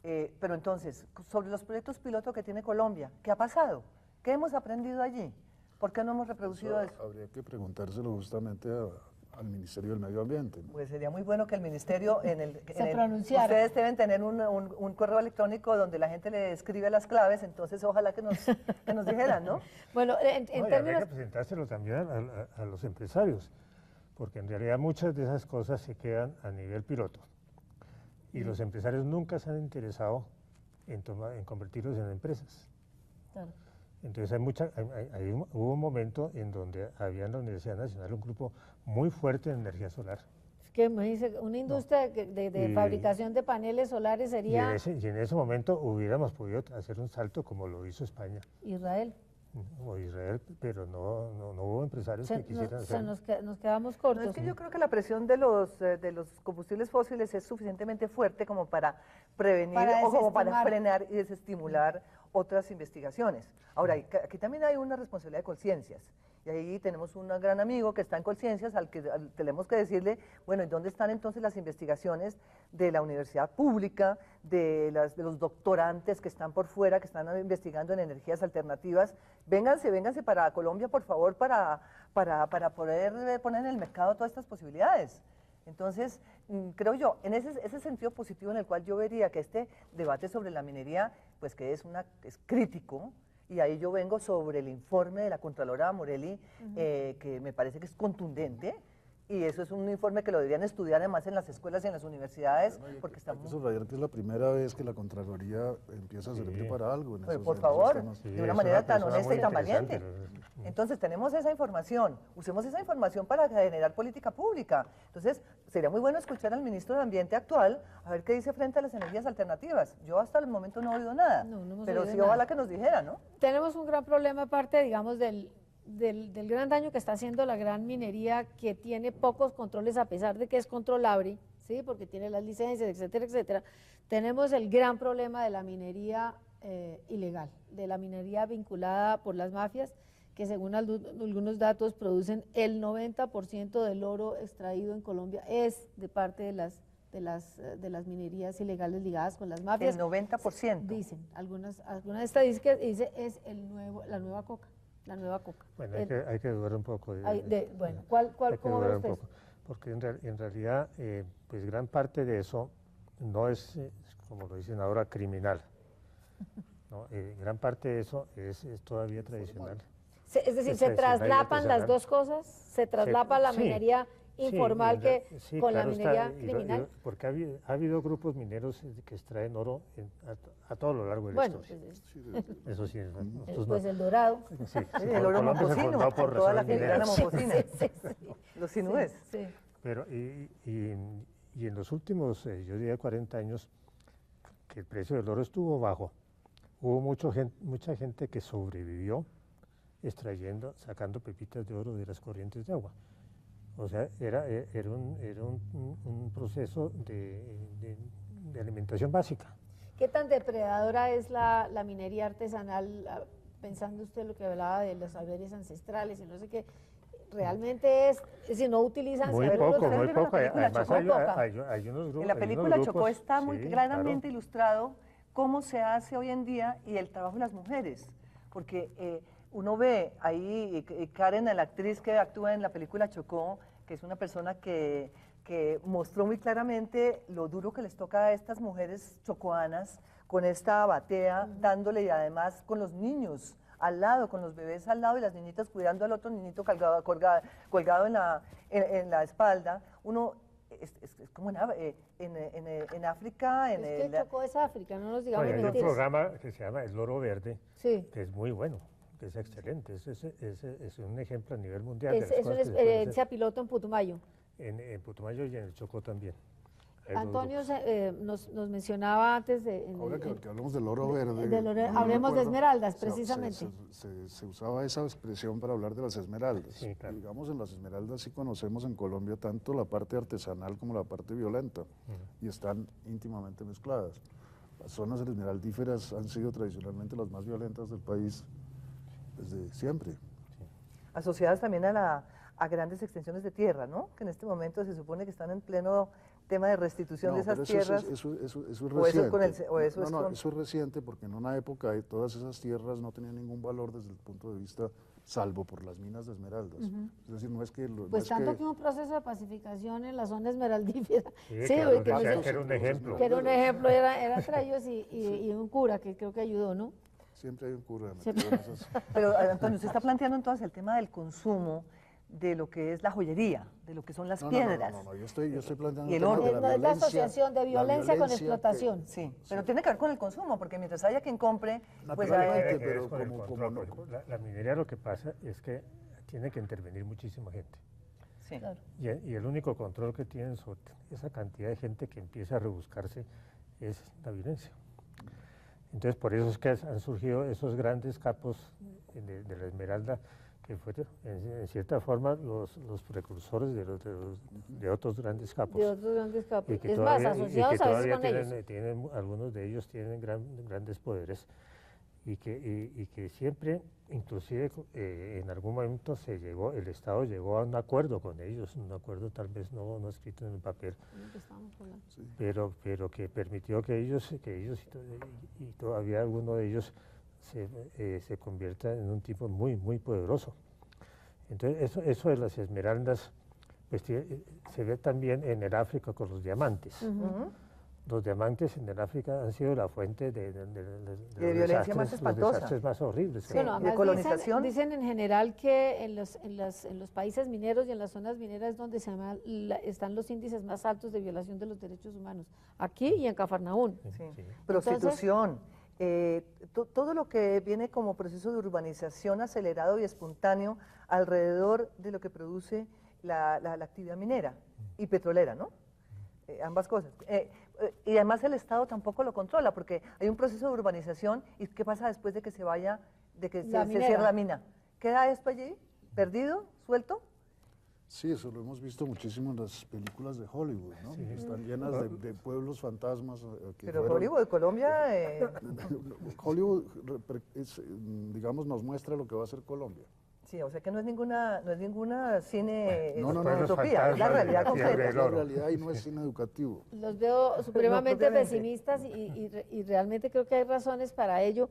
Pero entonces, sobre los proyectos piloto que tiene Colombia, ¿qué ha pasado? ¿Qué hemos aprendido allí? ¿Por qué no hemos reproducido eso? Habría que preguntárselo justamente al Ministerio del Medio Ambiente, ¿no? Pues sería muy bueno que el ministerio Se pronunciara. Ustedes deben tener un correo electrónico donde la gente le escribe las claves, entonces ojalá que nos dijeran, ¿no? Bueno, en No, y habría términos... que presentárselo también a los empresarios, porque en realidad muchas de esas cosas se quedan a nivel piloto. Y los empresarios nunca se han interesado en convertirlos en empresas. Claro. Entonces hubo un momento en donde había en la Universidad Nacional un grupo muy fuerte en energía solar. Es que me dice, una industria de fabricación de paneles solares sería Y en ese momento hubiéramos podido hacer un salto como lo hizo España Israel. o Israel, pero no hubo empresarios que quisieran hacerlo. Nos quedamos No, cortos. es que yo creo que la presión de los combustibles fósiles es suficientemente fuerte como para prevenir Para o como para desestimar. frenar y desestimular otras investigaciones. Ahora, aquí también hay una responsabilidad de conciencias. Y ahí tenemos un gran amigo que está en Conciencias, al que tenemos que decirle, bueno, ¿y dónde están entonces las investigaciones de la universidad pública, de los doctorantes que están por fuera, que están investigando en energías alternativas? Vénganse para Colombia, por favor, para poder poner en el mercado todas estas posibilidades. Entonces, creo yo, en ese sentido positivo en el cual yo vería que este debate sobre la minería, pues que es crítico, y ahí yo vengo sobre el informe de la Contralora Morelli, que me parece que es contundente, y eso es un informe que lo deberían estudiar además en las escuelas y en las universidades, porque Hay que subrayar que es la primera vez que la Contraloría empieza a servir para algo. Por favor, temas. de una manera tan honesta y tan interesante, valiente. Entonces tenemos esa información, usemos esa información para generar política pública. Entonces sería muy bueno escuchar al ministro de Ambiente actual a ver qué dice frente a las energías alternativas. Yo hasta el momento no he oído nada, No hemos pero oído sí nada. ojalá que nos dijera, ¿no? Tenemos un gran problema aparte, digamos, del gran daño que está haciendo la gran minería, que tiene pocos controles a pesar de que es controlable, ¿sí? Porque tiene las licencias, etcétera, etcétera. Tenemos el gran problema de la minería ilegal, de la minería vinculada por las mafias, que según algunos datos producen el 90% del oro extraído en Colombia es de parte de las minerías ilegales ligadas con las mafias. El 90%. Dicen, algunas estadísticas dice es la nueva coca. Bueno, hay que dudar un poco. Bueno, hay que ¿cómo dudar ve un usted? poco, porque en realidad, pues gran parte de eso no es, como lo dicen ahora, criminal. ¿No? Gran parte de eso es todavía tradicional. Es decir, Es ¿se tradicional y traslapan las artesanal. dos cosas? ¿Se traslapa la sí, minería informal sí, con claro la está, minería criminal? porque ha habido grupos mineros que extraen oro a todo lo largo de la Bueno, historia. pues, Eso sí, nosotros pues no. el dorado. Sí, El oro Colombia se momposino, fundó por toda la razones filigrana mineras. momposina, los sinúes. Sí. Pero, y en los últimos, yo diría 40 años, que el precio del oro estuvo bajo, hubo mucha gente que sobrevivió sacando pepitas de oro de las corrientes de agua. O sea, era un proceso de alimentación básica. ¿Qué tan depredadora es la minería artesanal? Pensando usted lo que hablaba de los saberes ancestrales y no sé qué, realmente es si no utilizan Muy seguros, poco, pero muy vieron la poco. película Además Chocó? hay unos grupos. En la película Chocó está muy sí, claramente claro. ilustrado cómo se hace hoy en día y el trabajo de las mujeres, porque uno ve ahí Karen, la actriz que actúa en la película Chocó, que es una persona que mostró muy claramente lo duro que les toca a estas mujeres chocoanas con esta batea, dándole y además con los niños al lado, con los bebés al lado y las niñitas cuidando al otro niñito colgado en la espalda. Uno es como en África, es que Chocó es África, no nos digamos Hay un mentiras. programa que se llama El Oro Verde, Sí. que es muy bueno, que es excelente. Es un ejemplo a nivel mundial. Es de las una cosas que se pueden experiencia hacer piloto en Putumayo. en Putumayo y en el Chocó también. Hay dos Antonio grupos. nos mencionaba antes Ahora que hablamos del oro verde. hablemos de recuerdo, esmeraldas, o sea, precisamente. Se usaba esa expresión para hablar de las esmeraldas. Sí, claro. Digamos, en las esmeraldas sí conocemos en Colombia tanto la parte artesanal como la parte violenta, y están íntimamente mezcladas. Las zonas esmeraldíferas han sido tradicionalmente las más violentas del país desde siempre. asociadas también a grandes extensiones de tierra, ¿no? Que en este momento se supone que están en pleno tema de restitución de esas pero tierras. Eso es o eso con reciente. eso es con- Eso es reciente porque en una época todas esas tierras no tenían ningún valor desde el punto de vista salvo por las minas de esmeraldas. Es decir, no es que... Pues tanto que un proceso de pacificación en la zona esmeraldífera. Sí, claro, que era un ejemplo. Que era un ejemplo, era entre ellos y un cura que creo que ayudó, ¿no? Siempre hay un cura. Pero Antonio, usted está planteando entonces el tema del consumo de lo que es la joyería, de lo que son las piedras. No, yo estoy planteando y el tema de oro. No es la asociación de violencia con explotación. Sí, pero tiene que ver con el consumo, porque mientras haya quien compre, pues Naturalmente, pero pero como no. la minería lo que pasa es que tiene que intervenir muchísima gente. sí. Claro. Y el único control que tienen sobre esa cantidad de gente que empieza a rebuscarse es la violencia. Entonces, por eso es que han surgido esos grandes capos de la esmeralda, que fueron, en cierta forma, los precursores de otros grandes capos. De otros grandes capos. Y que Es más, todavía, asociados a veces con ellos. tienen, algunos de ellos tienen grandes poderes y que siempre, inclusive en algún momento el Estado llegó a un acuerdo con ellos, un acuerdo tal vez no escrito en el papel, pero que permitió que ellos y todavía alguno de ellos se convierta en un tipo muy, muy poderoso. Entonces, eso de las esmeraldas, pues se ve también en el África con los diamantes. Los diamantes en el África han sido la fuente de violencia más espantosa. Los desastres más horribles. Sí, Bueno, de colonización. Dicen en general que en los países mineros y en las zonas mineras es donde están los índices más altos de violación de los derechos humanos, aquí y en Cafarnaún. Sí. Prostitución. Todo lo que viene como proceso de urbanización acelerado y espontáneo alrededor de lo que produce la actividad minera y petrolera, ¿no? Ambas cosas. Y además el Estado tampoco lo controla, porque hay un proceso de urbanización y ¿qué pasa después de que se vaya, de que se cierra la mina? ¿Queda esto allí, perdido, suelto? Sí, eso lo hemos visto muchísimo en las películas de Hollywood, ¿no? Sí. Están llenas de pueblos fantasmas. Pero Hollywood, Colombia... Hollywood, digamos, nos muestra lo que va a ser Colombia. Sí, o sea que no es ninguna cine no, utopía, es la realidad completa. La realidad y no es cine educativo. Los veo supremamente pesimistas y realmente creo que hay razones para ello.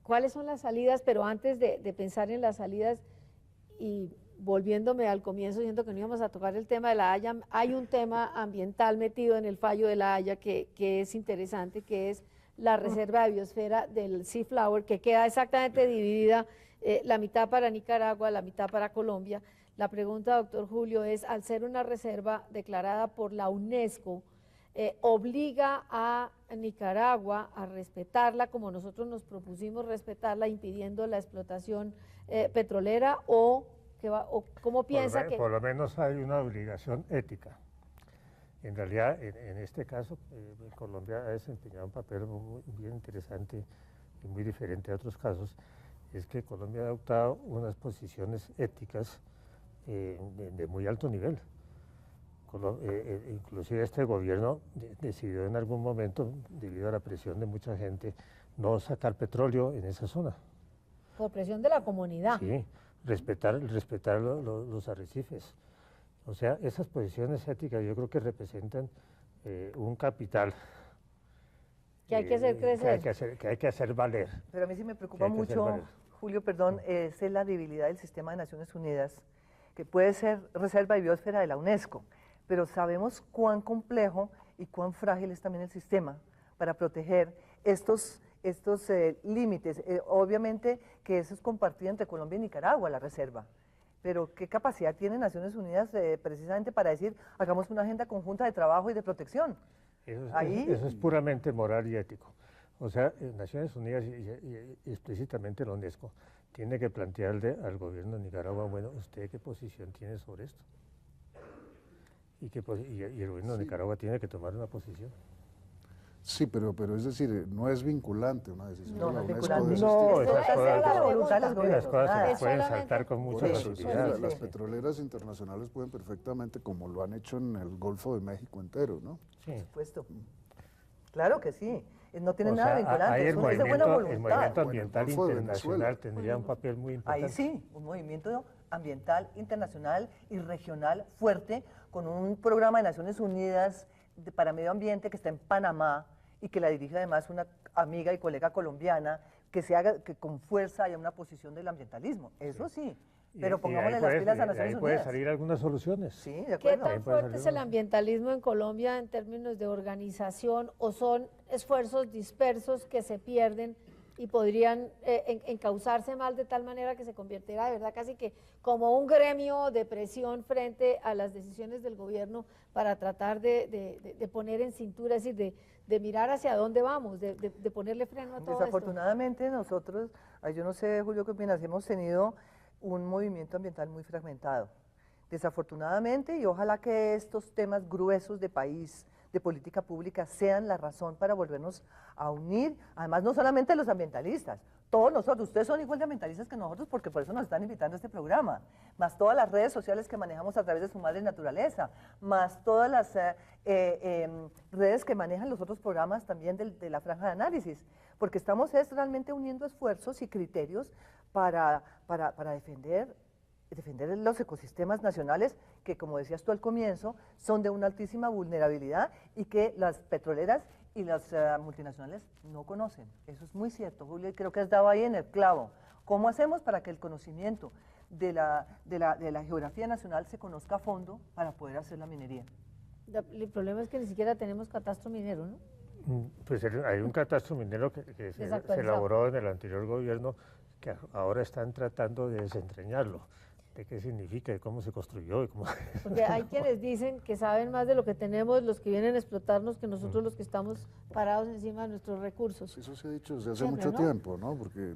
¿Cuáles son las salidas? Pero antes de pensar en las salidas y volviéndome al comienzo, diciendo que no íbamos a tocar el tema de La Haya, hay un tema ambiental metido en el fallo de La Haya que es interesante, que es la reserva de biosfera del Sea Flower, que queda exactamente dividida, la mitad para Nicaragua, la mitad para Colombia. La pregunta, doctor Julio, es, al ser una reserva declarada por la UNESCO, ¿obliga a Nicaragua a respetarla como nosotros nos propusimos respetarla, impidiendo la explotación petrolera, o cómo piensa que...? Por lo menos hay una obligación ética. En realidad, en este caso, Colombia ha desempeñado un papel muy bien interesante y muy diferente a otros casos. Es que Colombia ha adoptado unas posiciones éticas de muy alto nivel. Inclusive este gobierno decidió en algún momento, debido a la presión de mucha gente, no sacar petróleo en esa zona. Por presión de la comunidad. Sí, respetar los arrecifes. O sea, esas posiciones éticas yo creo que representan un capital que hay que hacer crecer. Que hay que hacer valer. Pero a mí sí me preocupa mucho, Julio, perdón, es la debilidad del sistema de Naciones Unidas, que puede ser reserva de biosfera de la UNESCO, pero sabemos cuán complejo y cuán frágil es también el sistema para proteger estos límites. Obviamente que eso es compartido entre Colombia y Nicaragua, la reserva. Pero ¿qué capacidad tiene Naciones Unidas precisamente para decir, hagamos una agenda conjunta de trabajo y de protección? Eso es puramente moral y ético. O sea, Naciones Unidas y explícitamente la UNESCO tiene que plantearle al gobierno de Nicaragua, bueno, ¿usted qué posición tiene sobre esto? Y el gobierno de Nicaragua tiene que tomar una posición. Sí, pero es decir, no es vinculante una decisión de la UNESCO. No, las cosas se pueden saltar con mucha facilidad. Las petroleras internacionales pueden perfectamente, como lo han hecho en el Golfo de México entero, ¿no? Sí. Por supuesto. Claro que sí. No tiene nada vinculante, es de buena voluntad. El movimiento ambiental internacional tendría un papel muy importante. Ahí sí, un movimiento ambiental internacional y regional fuerte, con un programa de Naciones Unidas para medio ambiente que está en Panamá y que la dirija además una amiga y colega colombiana, que se haga, que con fuerza haya una posición del ambientalismo, eso sí. Pero pongámosle las pilas a Naciones Unidas. Ahí pueden salir algunas soluciones. Sí, de ¿Qué acuerdo. tan fuerte es el ambientalismo en Colombia en términos de organización o son esfuerzos dispersos que se pierden y podrían encauzarse mal de tal manera que se convirtiera de verdad casi que como un gremio de presión frente a las decisiones del gobierno para tratar de poner en cintura, es decir, de mirar hacia dónde vamos, de ponerle freno a todo Desafortunadamente nosotros, yo no sé, Julio, qué opinas, hemos tenido un movimiento ambiental muy fragmentado. Desafortunadamente, y ojalá que estos temas gruesos de país, de política pública, sean la razón para volvernos a unir, además no solamente los ambientalistas, todos nosotros, ustedes son igual de ambientalistas que nosotros porque por eso nos están invitando a este programa, más todas las redes sociales que manejamos a través de Su Madre Naturaleza, más todas las redes que manejan los otros programas también de la franja de análisis, porque estamos realmente uniendo esfuerzos y criterios para defender los ecosistemas nacionales que, como decías tú al comienzo, son de una altísima vulnerabilidad y que las petroleras y las multinacionales no conocen. Eso es muy cierto, Julio, y creo que has dado ahí en el clavo. ¿Cómo hacemos para que el conocimiento de la geografía nacional se conozca a fondo para poder hacer la minería? El problema es que ni siquiera tenemos catastro minero, ¿no? Pues hay un catastro minero que se elaboró en el anterior gobierno, que ahora están tratando de desentrañarlo, de qué significa, de cómo se construyó. Y cómo Porque hay quienes dicen que saben más de lo que tenemos los que vienen a explotarnos que nosotros los que estamos parados encima de nuestros recursos. Eso se ha dicho desde hace mucho tiempo, ¿no? Porque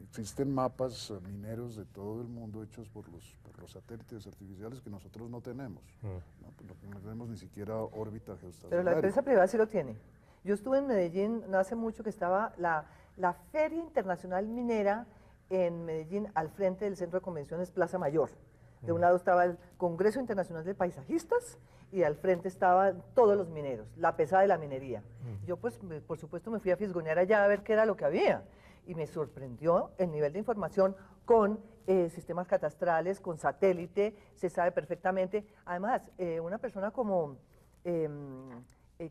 existen mapas mineros de todo el mundo hechos por los satélites artificiales que nosotros no tenemos. No tenemos ni siquiera órbita geoestacionaria. Pero la empresa privada sí lo tiene. Yo estuve en Medellín no hace mucho que estaba la Feria Internacional Minera en Medellín, al frente del Centro de Convenciones Plaza Mayor. De un lado estaba el Congreso Internacional de Paisajistas y al frente estaban todos los mineros, la pesada de la minería. Yo pues, por supuesto, me fui a fisgonear allá a ver qué era lo que había y me sorprendió el nivel de información con sistemas catastrales, con satélite, se sabe perfectamente. Además, una persona como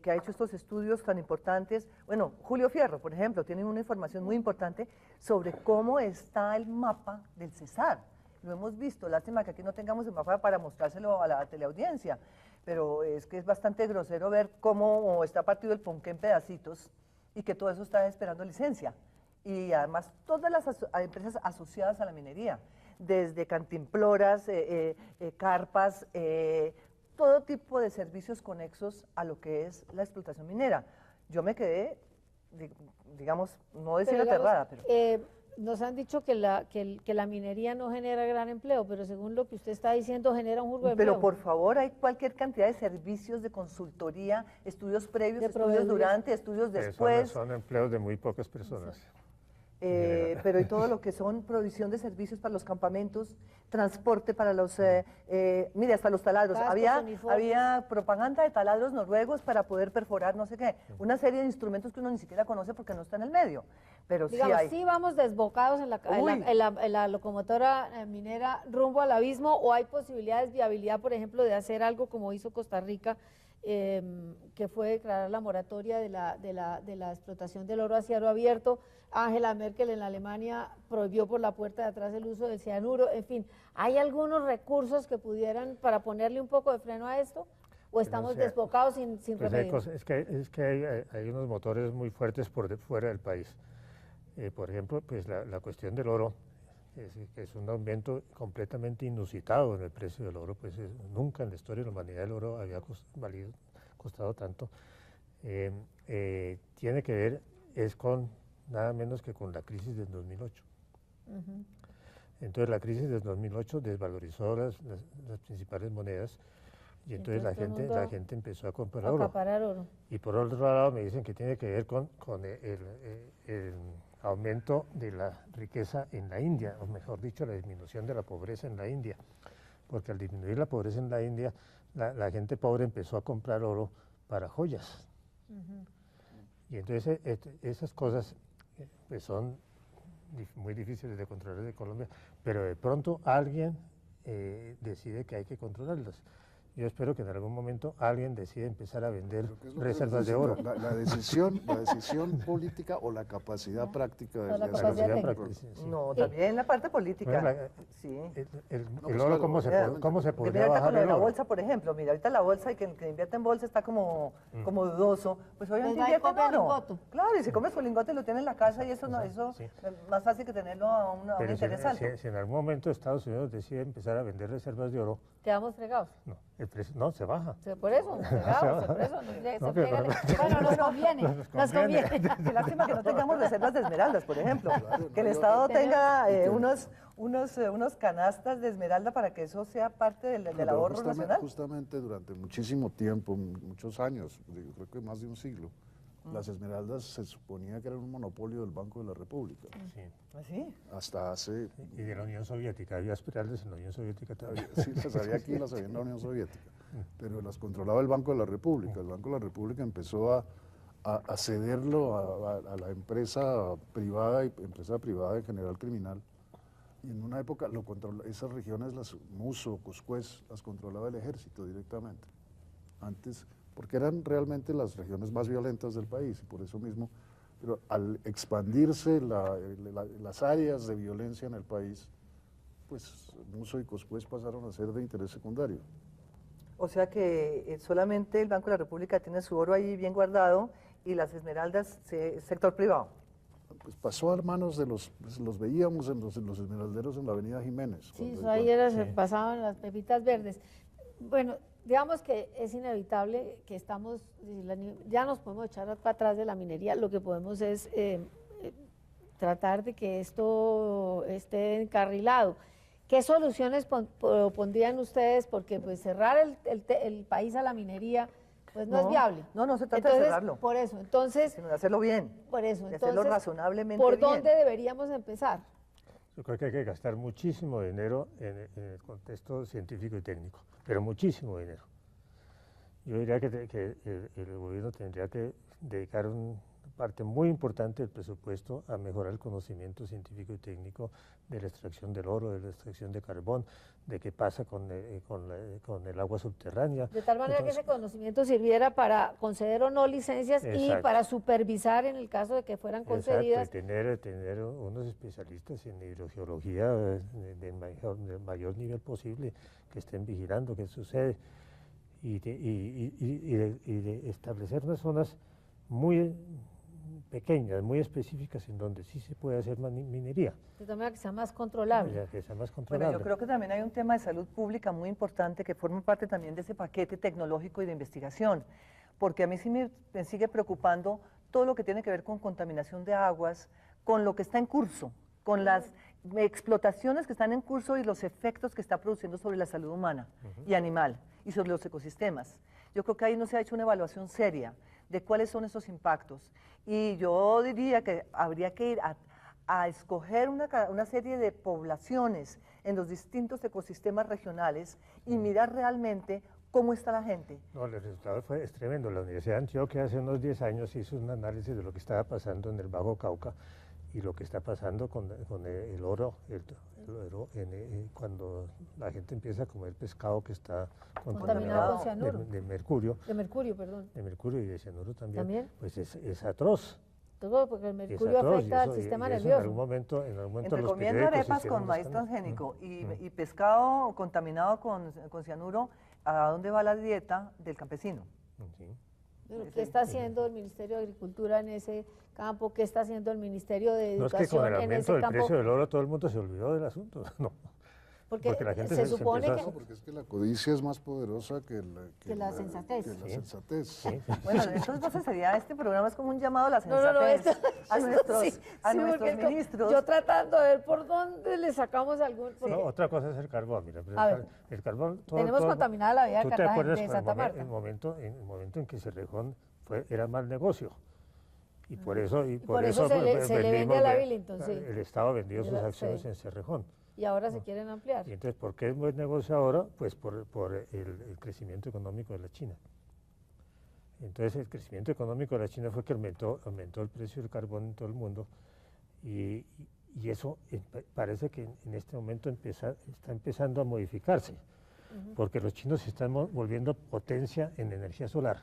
que ha hecho estos estudios tan importantes. Bueno, Julio Fierro, por ejemplo, tiene una información muy importante sobre cómo está el mapa del Cesar. Lo hemos visto, lástima que aquí no tengamos el mapa para mostrárselo a la teleaudiencia, pero es que es bastante grosero ver cómo está partido el Ponqué en pedacitos y que todo eso está esperando licencia. Y además todas las empresas asociadas a la minería, desde cantimploras, carpas, todo tipo de servicios conexos a lo que es la explotación minera. Yo me quedé, digamos, no decir aterrada, pero... nos han dicho que la minería no genera gran empleo, pero según lo que usted está diciendo, genera un jurgo de empleo. Pero por favor, hay cualquier cantidad de servicios de consultoría, estudios previos, estudios durante, estudios después. Son empleos de muy pocas personas. Sí. Pero y todo lo que son provisión de servicios para los campamentos, transporte para los, mire, hasta los taladros. Había propaganda de taladros noruegos para poder perforar no sé qué, una serie de instrumentos que uno ni siquiera conoce porque no está en el medio. Pero digamos, sí hay. ¿Sí vamos desbocados en la locomotora minera rumbo al abismo o hay posibilidades, viabilidad, por ejemplo, de hacer algo como hizo Costa Rica, que fue declarar la moratoria de la explotación del oro a cielo abierto? Angela Merkel en Alemania prohibió por la puerta de atrás el uso del cianuro. En fin, ¿hay algunos recursos que pudieran para ponerle un poco de freno a esto? ¿O estamos desbocados sin remedio? Es que hay unos motores muy fuertes por fuera del país. Por ejemplo, pues la cuestión del oro, que es un aumento completamente inusitado en el precio del oro, pues nunca en la historia de la humanidad el oro había costado tanto. Tiene que ver, es con nada menos que con la crisis del 2008. Entonces la crisis del 2008 desvalorizó las principales monedas y entonces la gente empezó a comprar oro. Y por otro lado me dicen que tiene que ver con el aumento de la riqueza en la India, o mejor dicho, la disminución de la pobreza en la India, porque al disminuir la pobreza en la India, la gente pobre empezó a comprar oro para joyas. Y entonces esas cosas pues son muy difíciles de controlar en Colombia, pero de pronto alguien decide que hay que controlarlas. yo espero que en algún momento alguien decida empezar a vender ¿Qué es lo que reservas de oro. La decisión política o la capacidad práctica de la hacer capacidad eso. técnica. Sí. No, también la parte política. Bueno, sí. El pues oro, claro, ¿cómo se Porque podría mira ahorita bajar con lo de el la oro? bolsa, por ejemplo, mira, ahorita la bolsa y que el que invierte en bolsa está como dudoso, pues obviamente Les va y invierte compra en oro. lingote. Claro, y si comes su lingote y lo tiene en la casa y eso no, eso Sí. es más fácil que tenerlo a un Pero interés alto. si en algún momento Estados Unidos decide empezar a vender reservas de oro, Quedamos fregados. no, el precio no se baja. Por eso, fregados, por eso. No, pero- Bueno, nos conviene, nos conviene. Qué lástima que no tengamos reservas de esmeraldas, por ejemplo. Que el Estado tenga unos canastas de esmeralda para que eso sea parte del Pero ahorro nacional. Justamente durante muchísimo tiempo, muchos años, yo creo que más de un siglo, las esmeraldas se suponía que eran un monopolio del Banco de la República. Sí. ¿Así? Hasta hace, Y de la Unión Soviética, había esmeraldas en la Unión Soviética también. sí, las había aquí, las había en la Unión Soviética, pero las controlaba el Banco de la República. El Banco de la República empezó a cederlo a la empresa privada de General Criminal. Y en una época esas regiones, las Muso, Coscuez, las controlaba el ejército directamente. Antes, porque eran realmente las regiones más violentas del país y por eso mismo, pero al expandirse las áreas de violencia en el país, pues Muso y Coscuez pasaron a ser de interés secundario. O sea que solamente el Banco de la República tiene su oro ahí bien guardado y las esmeraldas, sector privado. Pues pasó a manos de los veíamos en los esmeralderos en la avenida Jiménez. Sí, cuando- eso ahí se pasaban las pepitas verdes. Bueno, digamos que es inevitable que ya nos podemos echar para atrás de la minería, lo que podemos es tratar de que esto esté encarrilado. ¿Qué soluciones pondrían ustedes? Porque pues cerrar el país a la minería pues no es viable. No se trata de cerrarlo. Por eso, entonces, Sino de hacerlo bien. por eso, de hacerlo entonces, razonablemente ¿por bien. dónde deberíamos empezar? Yo creo que hay que gastar muchísimo dinero en el contexto científico y técnico, pero muchísimo dinero. Yo diría que el gobierno tendría que dedicar una parte muy importante del presupuesto a mejorar el conocimiento científico y técnico de la extracción del oro, de la extracción de carbón, de qué pasa con el agua subterránea. De tal manera que ese conocimiento sirviera para conceder o no licencias y para supervisar en el caso de que fueran concedidas. Exacto, y tener unos especialistas en hidrogeología del mayor nivel posible que estén vigilando qué sucede y de establecer unas zonas muy pequeñas, muy específicas en donde sí se puede hacer minería. De tal manera que sea más controlable. Que sea más Bueno, controlable. yo creo que también hay un tema de salud pública muy importante que forma parte también de ese paquete tecnológico y de investigación, porque a mí sí me sigue preocupando todo lo que tiene que ver con contaminación de aguas, con lo que está en curso, con las explotaciones que están en curso y los efectos que está produciendo sobre la salud humana y animal y sobre los ecosistemas. Yo creo que ahí no se ha hecho una evaluación seria de cuáles son esos impactos. Y yo diría que habría que ir a escoger una serie de poblaciones en los distintos ecosistemas regionales y mirar realmente cómo está la gente. No, el resultado es tremendo. La Universidad de Antioquia hace unos 10 años hizo un análisis de lo que estaba pasando en el Bajo Cauca y lo que está pasando con el oro, cuando la gente empieza a comer pescado que está Contaminado con cianuro. de mercurio. De mercurio, perdón. De mercurio y de cianuro también. ¿También? Pues es atroz. Todo porque el mercurio atroz, afecta al y sistema eso nervioso. En algún momento Entre los comiendo periódicos arepas hicieron con un maíz escándalo. transgénico y pescado contaminado con cianuro, ¿a dónde va la dieta del campesino? Sí. Pero, ¿qué está haciendo el Ministerio de Agricultura en ese campo? ¿Qué está haciendo el Ministerio de No es Educación que con el en aumento ese del campo? precio del oro todo el mundo se olvidó del asunto. No. Porque la gente se supone empezó que... No, porque es que la codicia es más poderosa que la sensatez. que la Sí. sensatez. Sí. Bueno, entonces sería este programa es como un llamado a la No, no, no, sensatez esto- a nuestros, sí, a sí, nuestros porque es como- ministros. Yo tratando de ver por dónde le sacamos algún... porque No, otra cosa es el carbón. Mira, A ver, el carbón. tenemos contaminada la vida de ¿Tú te Cartagena, acuerdas de cuando Santa Marta? el momento en que Cerrejón era mal negocio? Y por eso, por eso se le vende a la Billington, sí. El Estado vendió sus Sí. acciones en Cerrejón. Y ahora se quieren ampliar. Y entonces, ¿por qué es buen negocio ahora? Pues por el crecimiento económico de la China. Entonces, el crecimiento económico de la China fue que aumentó el precio del carbón en todo el mundo y eso parece que en este momento está empezando a modificarse. porque los chinos se están volviendo potencia en energía solar.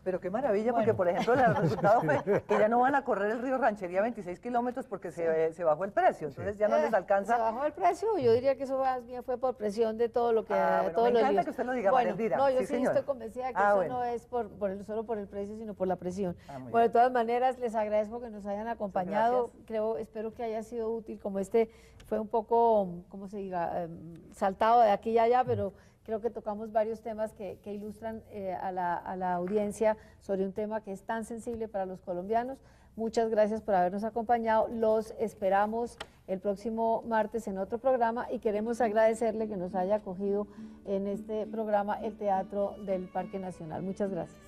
Pero qué maravilla, porque por ejemplo el resultado fue que ya no van a correr el río Ranchería 26 kilómetros porque se bajó el precio, entonces ya no les alcanza. ¿Se bajó el precio? Yo diría que eso más bien fue por presión de todo lo que... bueno, me encanta que usted lo diga, María Elvira. No, yo sí señora. estoy convencida de que eso bueno. no es solo por el precio, sino por la presión. Muy Bueno, de bien. todas maneras, les agradezco que nos hayan acompañado. Espero que haya sido útil, como fue un poco, ¿cómo se diga?, saltado de aquí y allá, pero creo que tocamos varios temas que ilustran a la audiencia sobre un tema que es tan sensible para los colombianos. Muchas gracias por habernos acompañado. Los esperamos el próximo martes en otro programa y queremos agradecerle que nos haya acogido en este programa el Teatro del Parque Nacional. Muchas gracias.